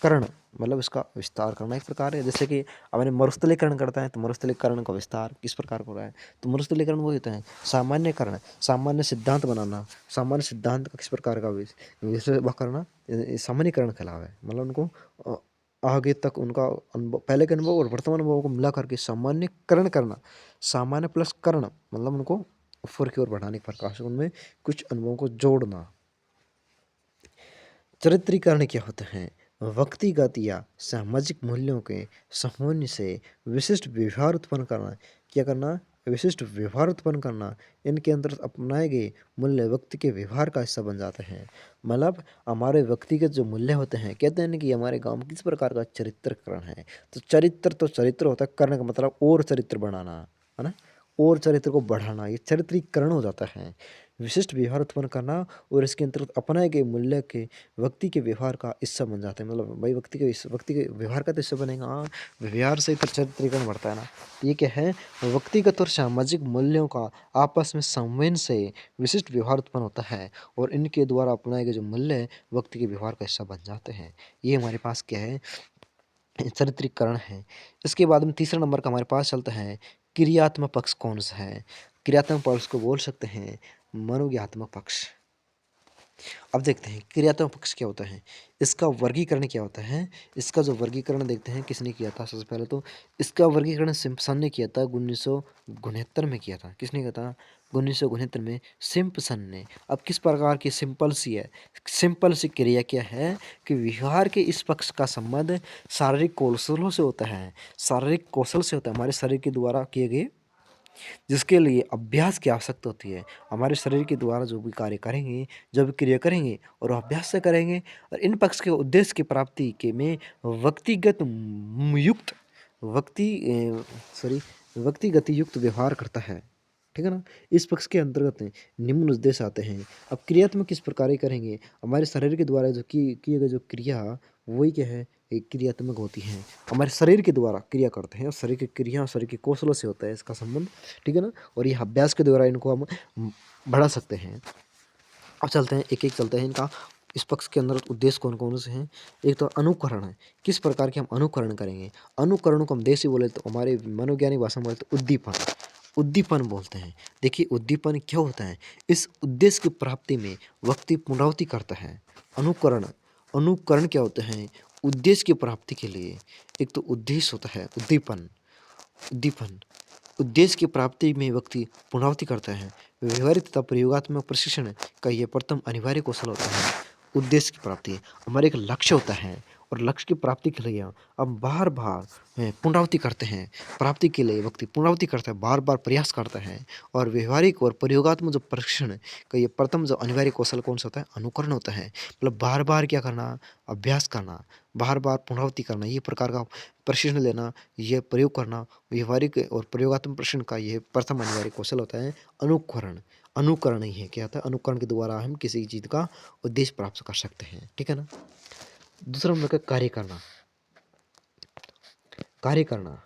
S1: करण मतलब इसका विस्तार करना एक प्रकार है। जैसे कि अपने मरुस्थलीकरण करता है तो मरुस्थलीकरण का विस्तार किस प्रकार हो रहा है? तो मरुस्थलीकरण वो होता है सामान्यकरण, सामान्य सिद्धांत बनाना। सामान्य सिद्धांत का किस प्रकार का विषय करना, सामान्यकरण कहलावा है। मतलब उनको आगे तक उनका अनुभव, पहले के अनुभव और वर्तमान अनुभव को मिला करके सामान्यकरण करना। सामान्य प्लस करण मतलब उनको ऊपर की ओर बढ़ाने के प्रकार से उनमें कुछ अनुभवों को जोड़ना। चरित्रीकरण क्या होता है? व्यक्तिगत या सामाजिक मूल्यों के समन्वय से विशिष्ट व्यवहार उत्पन्न करना। क्या करना? विशिष्ट व्यवहार उत्पन्न करना। इनके अंतर्गत अपनाए गए मूल्य व्यक्ति के व्यवहार का हिस्सा बन जाते हैं। मतलब हमारे व्यक्तिगत जो मूल्य होते हैं, कहते हैं ना कि हमारे गांव में किस प्रकार का चरित्रकरण है। तो चरित्र होता है, करने का मतलब और चरित्र बनाना है ना, और चरित्र को बढ़ाना, ये चरित्रीकरण हो जाता है। विशिष्ट व्यवहार उत्पन्न करना और इसके अंतर्गत अपनाए गए मूल्य के व्यक्ति के व्यवहार का हिस्सा बन जाते हैं। मतलब भाई व्यक्ति के व्यवहार का तो हिस्सा बनेगा। हाँ, व्यवहार से तो चरित्रीकरण बढ़ता है ना। ये क्या है? व्यक्तिगत और सामाजिक मूल्यों का आपस में संवेदन से विशिष्ट व्यवहार उत्पन्न होता है और इनके द्वारा अपनाए गए जो मूल्य व्यक्ति के व्यवहार का हिस्सा बन जाते हैं। ये हमारे पास क्या है? चरित्रीकरण है। इसके बाद में तीसरा नंबर का हमारे पास चलता है क्रियात्मक पक्ष कौन सा है? क्रियात्मक पक्ष को बोल सकते हैं मनोज्ञात्मक पक्ष। अब देखते हैं क्रियात्मक पक्ष क्या होता है, इसका वर्गीकरण क्या होता है। इसका जो वर्गीकरण देखते हैं किसने किया था। सबसे पहले तो इसका वर्गीकरण सिम्पसन ने किया था, 1969 में किया था। किसने किया था? 1969 में सिम्पसन ने। अब किस प्रकार की सिंपल सी है, सिंपल सी क्रिया क्या है कि व्यवहार के इस पक्ष का संबंध शारीरिक कौशलों से होता है। शारीरिक कौशल से होता है, हमारे शरीर के द्वारा किए गए, जिसके लिए अभ्यास की आवश्यकता होती है। हमारे शरीर के द्वारा जो भी कार्य करेंगे, जो भी क्रिया करेंगे और अभ्यास से करेंगे, और इन पक्ष के उद्देश्य की प्राप्ति के में व्यक्तिगत युक्त व्यक्ति सॉरी व्यक्तिगत युक्त व्यवहार करता है। ठीक है ना। इस पक्ष के अंतर्गत निम्न उद्देश्य आते हैं। अब क्रियात्मक किस प्रकार करेंगे, हमारे शरीर के द्वारा जो किए गए जो क्रिया, वही क्या है, एक क्रियात्मक होती हैं। हमारे शरीर के द्वारा क्रिया करते हैं और शरीर की क्रिया शरीर के कौशलों से होता है इसका संबंध। ठीक है ना। और ये अभ्यास के द्वारा इनको हम बढ़ा सकते हैं। अब चलते हैं एक एक चलते हैं इनका, इस पक्ष के अंदर उद्देश्य कौन कौन से हैं। एक तो अनुकरण है, किस प्रकार के हम अनुकरण करेंगे। अनुकरण को हम देसी बोले तो हमारे मनोवैज्ञानिक भाषा में बोले तो उद्दीपन, उद्दीपन बोलते हैं। देखिए उद्दीपन क्या होता है, इस उद्देश्य की प्राप्ति में व्यक्ति पुनरावृत्ति करता है। अनुकरण, अनुकरण क्या होते हैं, उद्देश्य की प्राप्ति के लिए एक तो उद्देश्य होता है उद्दीपन, उद्दीपन उद्देश्य की प्राप्ति में व्यक्ति पुनरावृत्ति करता है। व्यवहारिक तथा प्रयोगात्मक प्रशिक्षण का यह प्रथम अनिवार्य कौशल होता है। उद्देश्य की प्राप्ति, हमारे एक लक्ष्य होता है और लक्ष्य की प्राप्ति के लिए हम बार बार पुनरावृत्ति करते हैं। प्राप्ति के लिए व्यक्ति पुनरावृत्ति करता है, बार बार प्रयास करता है। और व्यवहारिक और प्रयोगात्मक जो प्रशिक्षण का ये प्रथम जो अनिवार्य कौशल कौन सा होता है, अनुकरण होता है। मतलब बार बार क्या करना, अभ्यास करना, बार बार पुनरावृत्ति करना, ये प्रकार का प्रशिक्षण लेना, यह प्रयोग करना, व्यवहारिक और प्रयोगात्मक प्रशिक्षण का यह प्रथम अनिवार्य कौशल होता है अनुकरण। अनुकरण ही है क्या होता है, अनुकरण के द्वारा हम किसी चीज़ का उद्देश्य प्राप्त कर सकते हैं। ठीक है ना। दूसरा नंबर का कार्य करना, कार्य करना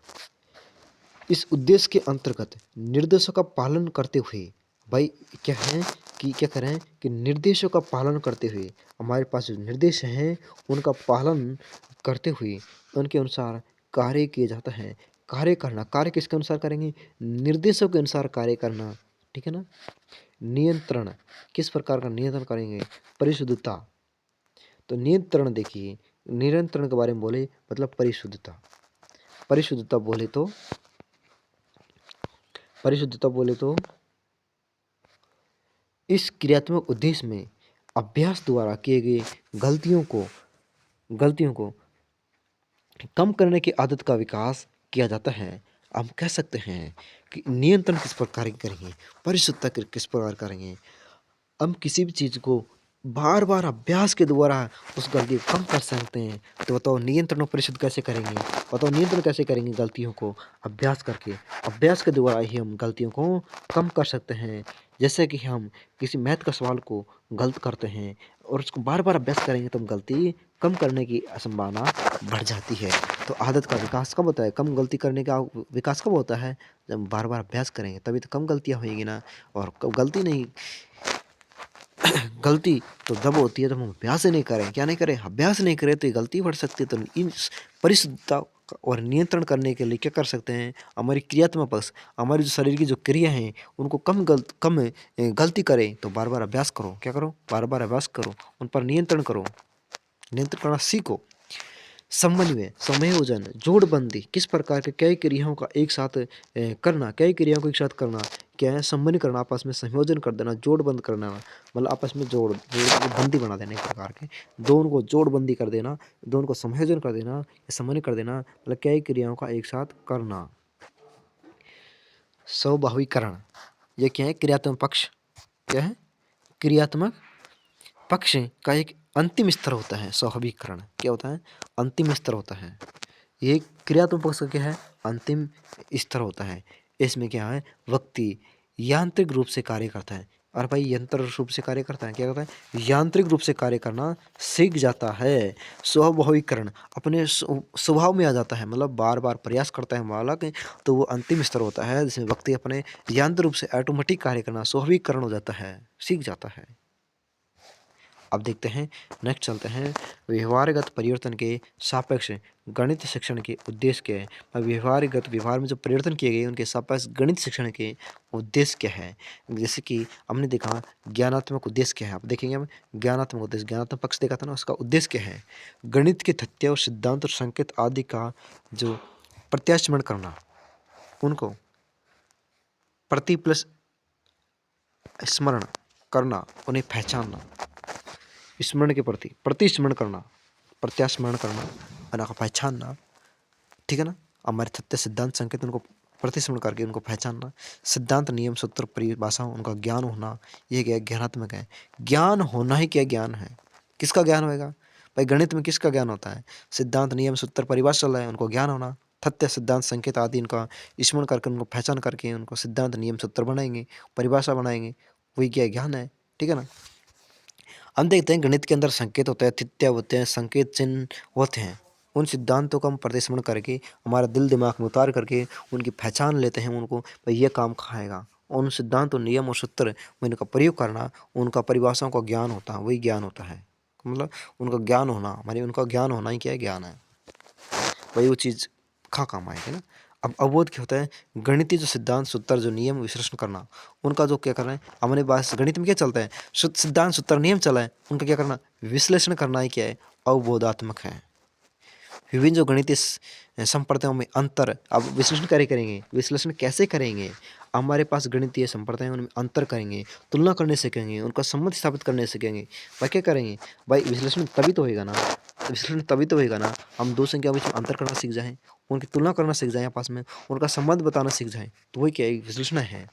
S1: इस उद्देश्य के अंतर्गत निर्देशों का पालन करते हुए, भाई क्या है कि क्या करें कि निर्देशों का पालन करते हुए, हमारे पास जो निर्देश हैं उनका पालन करते हुए उनके अनुसार कार्य किया जाता है। कार्य करना, कार्य किसके अनुसार करेंगे, निर्देशों के अनुसार कार्य करना। ठीक है ना। नियंत्रण, किस प्रकार का नियंत्रण करेंगे, परिशुद्धता। तो नियंत्रण देखिए, नियंत्रण के बारे में बोले मतलब परिशुद्धता। परिशुद्धता बोले तो, परिशुद्धता बोले तो इस क्रियात्मक उद्देश्य में अभ्यास द्वारा किए गए गलतियों को कम करने की आदत का विकास किया जाता है। हम कह सकते हैं कि नियंत्रण किस प्रकार करेंगे, परिशुद्धता किस प्रकार करेंगे। हम किसी भी चीज़ को बार बार अभ्यास के द्वारा उस गलती को कम कर सकते हैं। तो बताओ नियंत्रण और परिशुद्ध कैसे करेंगे, बताओ नियंत्रण कैसे करेंगे गलतियों को, अभ्यास करके। अभ्यास के द्वारा ही हम गलतियों को कम कर सकते हैं। जैसे कि हम किसी मैथ का सवाल को गलत करते हैं और उसको बार बार अभ्यास करेंगे तो हम गलती कम करने की संभावना बढ़ जाती है। तो आदत का विकास कब होता है, कम गलती करने का विकास कब होता है, जब बार बार अभ्यास करेंगे तभी तो कम गलतियाँ होएगी ना। और गलती नहीं, गलती तो जब होती है जब हम अभ्यास नहीं करें, क्या नहीं करें, अभ्यास नहीं करें तो ये गलती बढ़ सकती है। तो इन परिशुद्धता और नियंत्रण करने के लिए क्या कर सकते हैं, हमारी क्रियात्मक पक्ष, हमारी जो शरीर की जो क्रिया हैं उनको कम गलती करें तो बार बार अभ्यास करो। क्या करो, बार बार अभ्यास करो, उन पर नियंत्रण करो, नियंत्रण करना सीखो। समन्वय, संयोजन, जोड़बंदी, किस प्रकार के कई क्रियाओं का एक साथ करना, कई क्रियाओं को एक साथ करना, क्या है, समन्वय करना, आपस में संयोजन कर देना, जोड़बंद करना, मतलब आपस में बंदी बना देना। एक प्रकार के दोनों को जोड़बंदी कर देना, दोनों को संयोजन कर देना, समन्वय कर देना, मतलब कई क्रियाओं का एक साथ करना। स्वभावीकरण, ये क्या है, क्रियात्मक पक्ष, क्या है, क्रियात्मक पक्ष का एक अंतिम स्तर होता है। स्वाभाविकरण क्या होता है, अंतिम स्तर होता है। ये क्रियात्मक पक्ष का क्या है, अंतिम स्तर होता है। इसमें क्या है, व्यक्ति यांत्रिक रूप से कार्य करता है। और भाई यंत्र रूप से कार्य करता है, क्या करता है, यांत्रिक रूप से कार्य करना सीख जाता है। स्वाभाविकरण अपने स्वभाव में आ जाता है, मतलब बार बार प्रयास करता है मालक, तो वो अंतिम स्तर होता है जिसमें व्यक्ति अपने यांत्रिक रूप से ऑटोमेटिक कार्य करना स्वाभाविकरण हो जाता है, सीख जाता है। अब देखते हैं, नेक्स्ट चलते हैं, व्यवहारगत परिवर्तन के सापेक्ष गणित शिक्षण के उद्देश्य क्या है। व्यवहार में जो परिवर्तन किए गए उनके सापेक्ष गणित शिक्षण के उद्देश्य क्या है। जैसे कि हमने देखा ज्ञानात्मक उद्देश्य क्या है, अब देखेंगे हम ज्ञानात्मक उद्देश्य, ज्ञानात्मक पक्ष देखा था ना, उसका उद्देश्य क्या है। गणित के तथ्य और सिद्धांत और संकेत आदि का जो प्रत्यास्मरण करना, उनको प्रति प्लस स्मरण करना, उन्हें पहचानना, स्मरण के प्रति प्रतिस्मरण करना, प्रत्यास्मरण करना, उनका पहचानना, ठीक है ना। हमारे तथ्य सिद्धांत संकेत उनको प्रतिस्मरण करके उनको पहचानना, सिद्धांत नियम सूत्र परिभाषाओं उनका ज्ञान होना, ये क्या ज्ञानात्मक है। ज्ञान होना ही क्या ज्ञान है, किसका ज्ञान होएगा भाई, गणित में किसका ज्ञान होता है, सिद्धांत नियम सूत्र परिभाषा है उनको ज्ञान होना, तथ्य सिद्धांत संकेत आदि इनका स्मरण करके उनको पहचान करके उनको सिद्धांत नियम सूत्र बनाएंगे, परिभाषा बनाएंगे, वही क्या ज्ञान है, ठीक है ना। हम देखते हैं गणित के अंदर संकेत होते हैं, तथ्य होते हैं, संकेत चिन्ह होते हैं, उन सिद्धांतों का हम प्रतिस्मरण करके हमारा दिल दिमाग में उतार करके उनकी पहचान लेते हैं, उनको भाई ये काम खाएगा, उन सिद्धांतों नियम और सूत्र में उनका प्रयोग करना, उनका परिभाषाओं का ज्ञान होता है, वही ज्ञान होता है। मतलब उनका ज्ञान होना, हमारे उनका ज्ञान होना ही क्या है, ज्ञान है, वही वो चीज़ खा काम आएगी ना। अब अवबोध क्या होता है, गणितीय जो सिद्धांत सूत्र जो नियम विश्लेषण करना, उनका जो क्या करना है, हमारे पास गणित में क्या चलता है, सिद्धांत सूत्र नियम चला है, उनका क्या करना, विश्लेषण करना ही क्या है, अवबोधात्मक है। विभिन्न जो गणितीय संप्रदायों में अंतर, अब विश्लेषण करेंगे, विश्लेषण कैसे करेंगे, हमारे पास गणितीय संप्रदाय उनमें अंतर करेंगे, तुलना करने सीखेंगे, उनका संबंध स्थापित करने सीखेंगे। भाई क्या करेंगे भाई, विश्लेषण तभी तो होएगा ना, विश्लेषण तभी तो होएगा ना, हम दो संख्या बीच में अंतर करना सीख जाएं, उनकी तुलना करना सीख जाएं, आपस में उनका संबंध बताना सीख जाएं, तो वही क्या है, विश्लेषण है।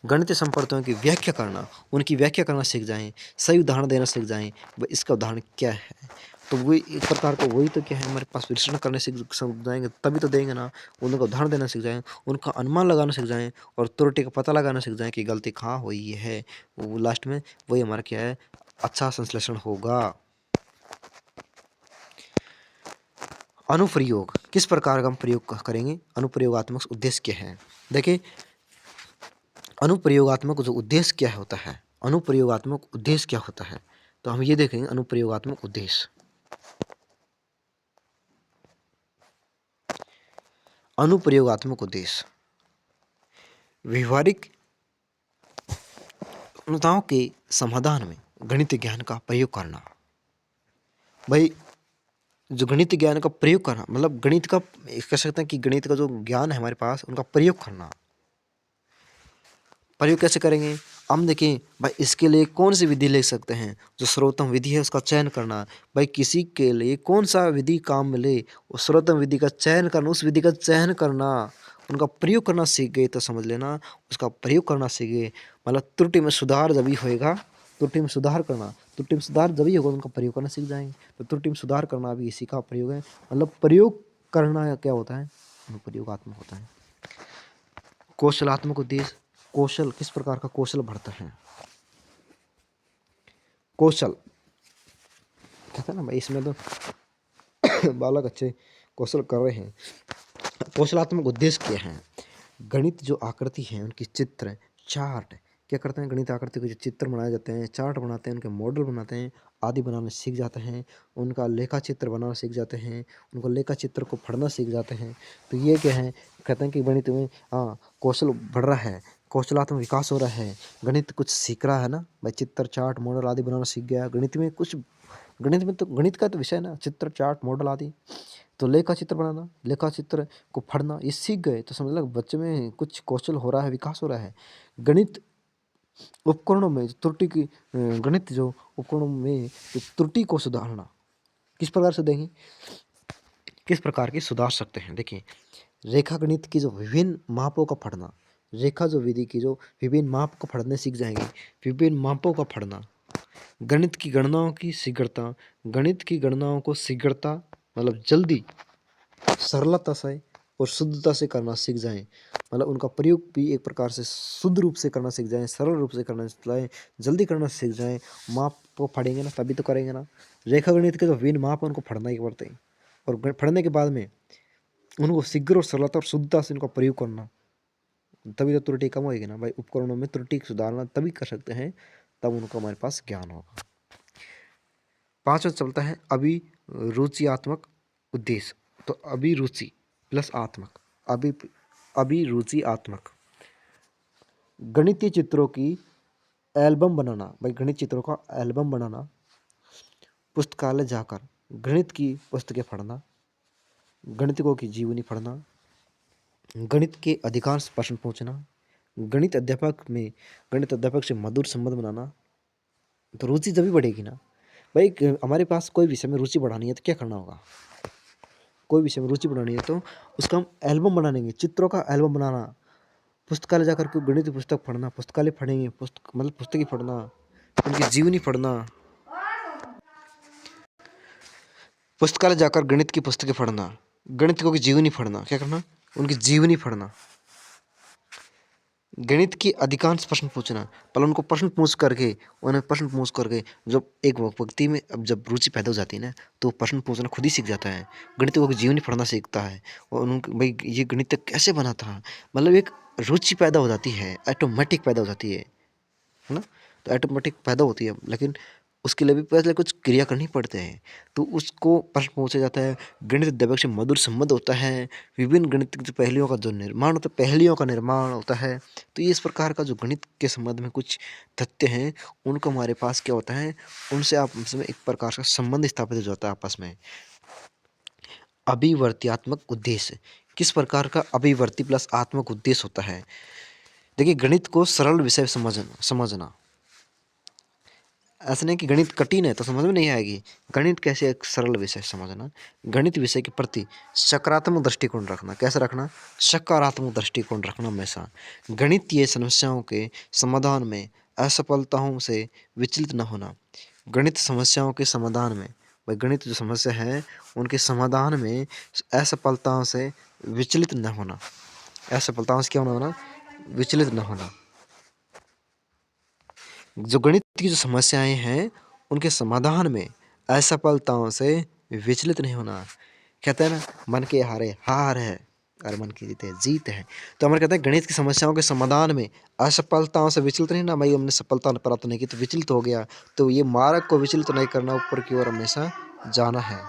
S1: गणितीय संप्रदायों की व्याख्या करना, उनकी व्याख्या करना सीख जाएं, सही उदाहरण देना सीख जाएं, इसका उदाहरण क्या है, तो वही एक प्रकार का वही तो क्या है, हमारे पास विश्लेषण करने सीख जाएंगे तभी तो देंगे ना, उनका उदाहरण देना सीख जाएं, उनका अनुमान लगाना सीख जाएं, और त्रुटि का पता लगाना सीख जाएं कि गलती कहाँ हुई है, वो लास्ट में वही हमारा क्या है, अच्छा संश्लेषण होगा। अनुप्रयोग, किस प्रकार का हम प्रयोग करेंगे, अनुप्रयोगात्मक उद्देश्य क्या है। देखिए अनुप्रयोगात्मक जो उद्देश्य क्या होता है, अनुप्रयोगात्मक उद्देश्य क्या होता है, तो हम ये देखेंगे अनुप्रयोगात्मक उद्देश्य। अनुप्रयोगात्मक उद्देश्य व्यवहारिक समस्याओं के समाधान में गणित ज्ञान का प्रयोग करना। भाई जो गणित ज्ञान का प्रयोग करना मतलब गणित का, कह सकते हैं कि गणित का जो ज्ञान है हमारे पास उनका प्रयोग करना। प्रयोग कैसे करेंगे, हम देखें भाई इसके लिए कौन सी विधि ले सकते हैं, जो सर्वोत्तम विधि है उसका चयन करना। भाई किसी के लिए कौन सा विधि काम मिले, उस सर्वोत्तम विधि का चयन करना, उस विधि का चयन करना, उनका प्रयोग करना सीख गए तो समझ लेना उसका प्रयोग करना सीख गए। मतलब त्रुटि में सुधार जब ही होएगा, त्रुटि में सुधार करना, त्रुटि में सुधार जब ही होगा उनका प्रयोग करना सीख जाएंगे। तो त्रुटि में सुधार करना भी इसी का प्रयोग है, मतलब प्रयोग करना क्या होता है, प्रयोगात्मक होता है। कौशलात्मक उद्देश्य, कौशल किस प्रकार का कौशल बढ़ता है, कौशल कहता है ना भाई, इसमें तो बालक अच्छे कौशल कर रहे हैं। कौशलात्मक उद्देश्य क्या है, गणित जो आकृति है उनकी चित्र चार्ट क्या करते हैं, गणित आकृति के जो चित्र बनाए जाते हैं, चार्ट बनाते हैं, उनके मॉडल बनाते हैं, आदि बनाने सीख जाते हैं, उनका लेखा चित्र बनाना सीख जाते हैं, उनको लेखा चित्र को पढ़ना सीख जाते हैं। तो ये क्या है, कहते हैं कि गणित में हाँ कौशल बढ़ रहा है, कौशलात्मक विकास हो रहा है, गणित कुछ सीख रहा है ना भाई, चित्र चार्ट मॉडल आदि बनाना सीख गया। गणित में कुछ, गणित में तो गणित का तो विषय है ना, चित्र चार्ट मॉडल आदि, तो लेखा चित्र बनाना, लेखा चित्र को पढ़ना ये सीख गए तो समझ लो बच्चे में कुछ कौशल हो रहा है, विकास हो रहा है। गणित उपकरणों में त्रुटि की, गणित जो उपकरणों में त्रुटि को सुधारना किस प्रकार से देंगे, किस प्रकार की सुधार सकते हैं। देखिए रेखा गणित की जो विभिन्न मापों का पढ़ना, रेखा जो विधि की जो विभिन्न माप को पढ़ने सीख जाएंगे, विभिन्न मापों का पढ़ना, गणित की गणनाओं की शीघ्रता, गणित की गणनाओं को शीघ्रता मतलब जल्दी, सरलता से और शुद्धता से करना सीख जाएं, मतलब उनका प्रयोग भी एक प्रकार से शुद्ध रूप से करना सीख जाएं, सरल रूप से करना सीख जाएं, जल्दी करना सीख जाएं। माप को पढ़ेंगे ना तभी तो करेंगे ना, रेखा गणित के जो विभिन्न माप है उनको पढ़ना ही पड़ते हैं, और पढ़ने के बाद में उनको शीघ्र और सरलता और शुद्धता से उनका प्रयोग करना, तभी तो त्रुटि कम होगी ना भाई। उपकरणों में त्रुटि सुधारना तभी कर सकते हैं तब उनको हमारे पास ज्ञान होगा। पांचवा चलता है अभिरुचियात्मक उद्देश्य। तो अभिरुचि प्लस आत्मक, अभिरुचियात्मक गणितीय चित्रों की एल्बम बनाना। भाई गणित चित्रों का एल्बम बनाना, पुस्तकालय जाकर गणित की पुस्तकें पढ़ना, गणितज्ञों की जीवनी पढ़ना, गणित के अधिकांश प्रश्न पूछना, गणित अध्यापक से मधुर संबंध बनाना। तो रुचि जब भी बढ़ेगी ना भाई, हमारे पास कोई विषय में रुचि बढ़ानी है तो क्या करना होगा? कोई विषय में रुचि बढ़ानी है तो उसका हम एल्बम बनाएंगे, चित्रों का एल्बम बनाना, पुस्तकालय जाकर के गणित की पुस्तक पढ़ना, पुस्तकालय पढ़ेंगे, पुस्तकें पढ़ना, उनकी जीवनी पढ़ना, पुस्तकालय जाकर गणित की पुस्तकें पढ़ना, गणितज्ञों की जीवनी पढ़ना, क्या करना? उनकी जीवनी पढ़ना, गणित की अधिकांश प्रश्न पूछना। पहले उनको प्रश्न पूछ करके जब एक व्यक्ति में अब जब रुचि पैदा हो जाती है ना, तो प्रश्न पूछना खुद ही सीख जाता है, गणितज्ञों की जीवनी पढ़ना सीखता है, और उनको भाई ये गणित कैसे बना था, मतलब एक रुचि पैदा हो जाती है, ऑटोमेटिक पैदा हो जाती है ना। तो ऑटोमेटिक पैदा होती है, लेकिन उसके लिए भी पहले कुछ क्रिया करनी पड़ते हैं। तो उसको प्रश्न पूछा जाता है, गणित अध्यापक से मधुर संबंध होता है, विभिन्न गणित की पहेलियों का जो निर्माण होता है, पहेलियों का निर्माण होता है। तो ये इस प्रकार का जो गणित के संबंध में कुछ तथ्य हैं, उनको हमारे पास क्या होता है, उनसे आपस में एक प्रकार का संबंध स्थापित हो जाता है आपस में। अभिवर्त्यात्मक उद्देश्य, किस प्रकार का अभिवर्ती प्लस आत्मक उद्देश्य होता है? देखिए, गणित को सरल विषय समझना, ऐसा नहीं कि गणित कठिन है तो समझ में नहीं आएगी। गणित कैसे एक सरल विषय समझना, गणित विषय के प्रति सकारात्मक दृष्टिकोण रखना। कैसे रखना? सकारात्मक दृष्टिकोण रखना हमेशा। गणितीय समस्याओं के समाधान में असफलताओं से विचलित न होना। गणित समस्याओं के समाधान में, भाई गणित जो समस्या है उनके समाधान में असफलताओं से विचलित न होना। असफलताओं से क्या होना? विचलित न होना। जो गणित की जो समस्याएं हैं उनके समाधान में असफलताओं से विचलित नहीं होना। कहते हैं ना, मन के हारे हार है और मन की जीते जीत है। तो हमारे कहते हैं गणित की समस्याओं के समाधान में असफलताओं से विचलित नहीं ना। भाई हमने सफलता प्राप्त नहीं की तो विचलित हो गया, तो ये मार्ग को विचलित नहीं करना, ऊपर की ओर हमेशा जाना है।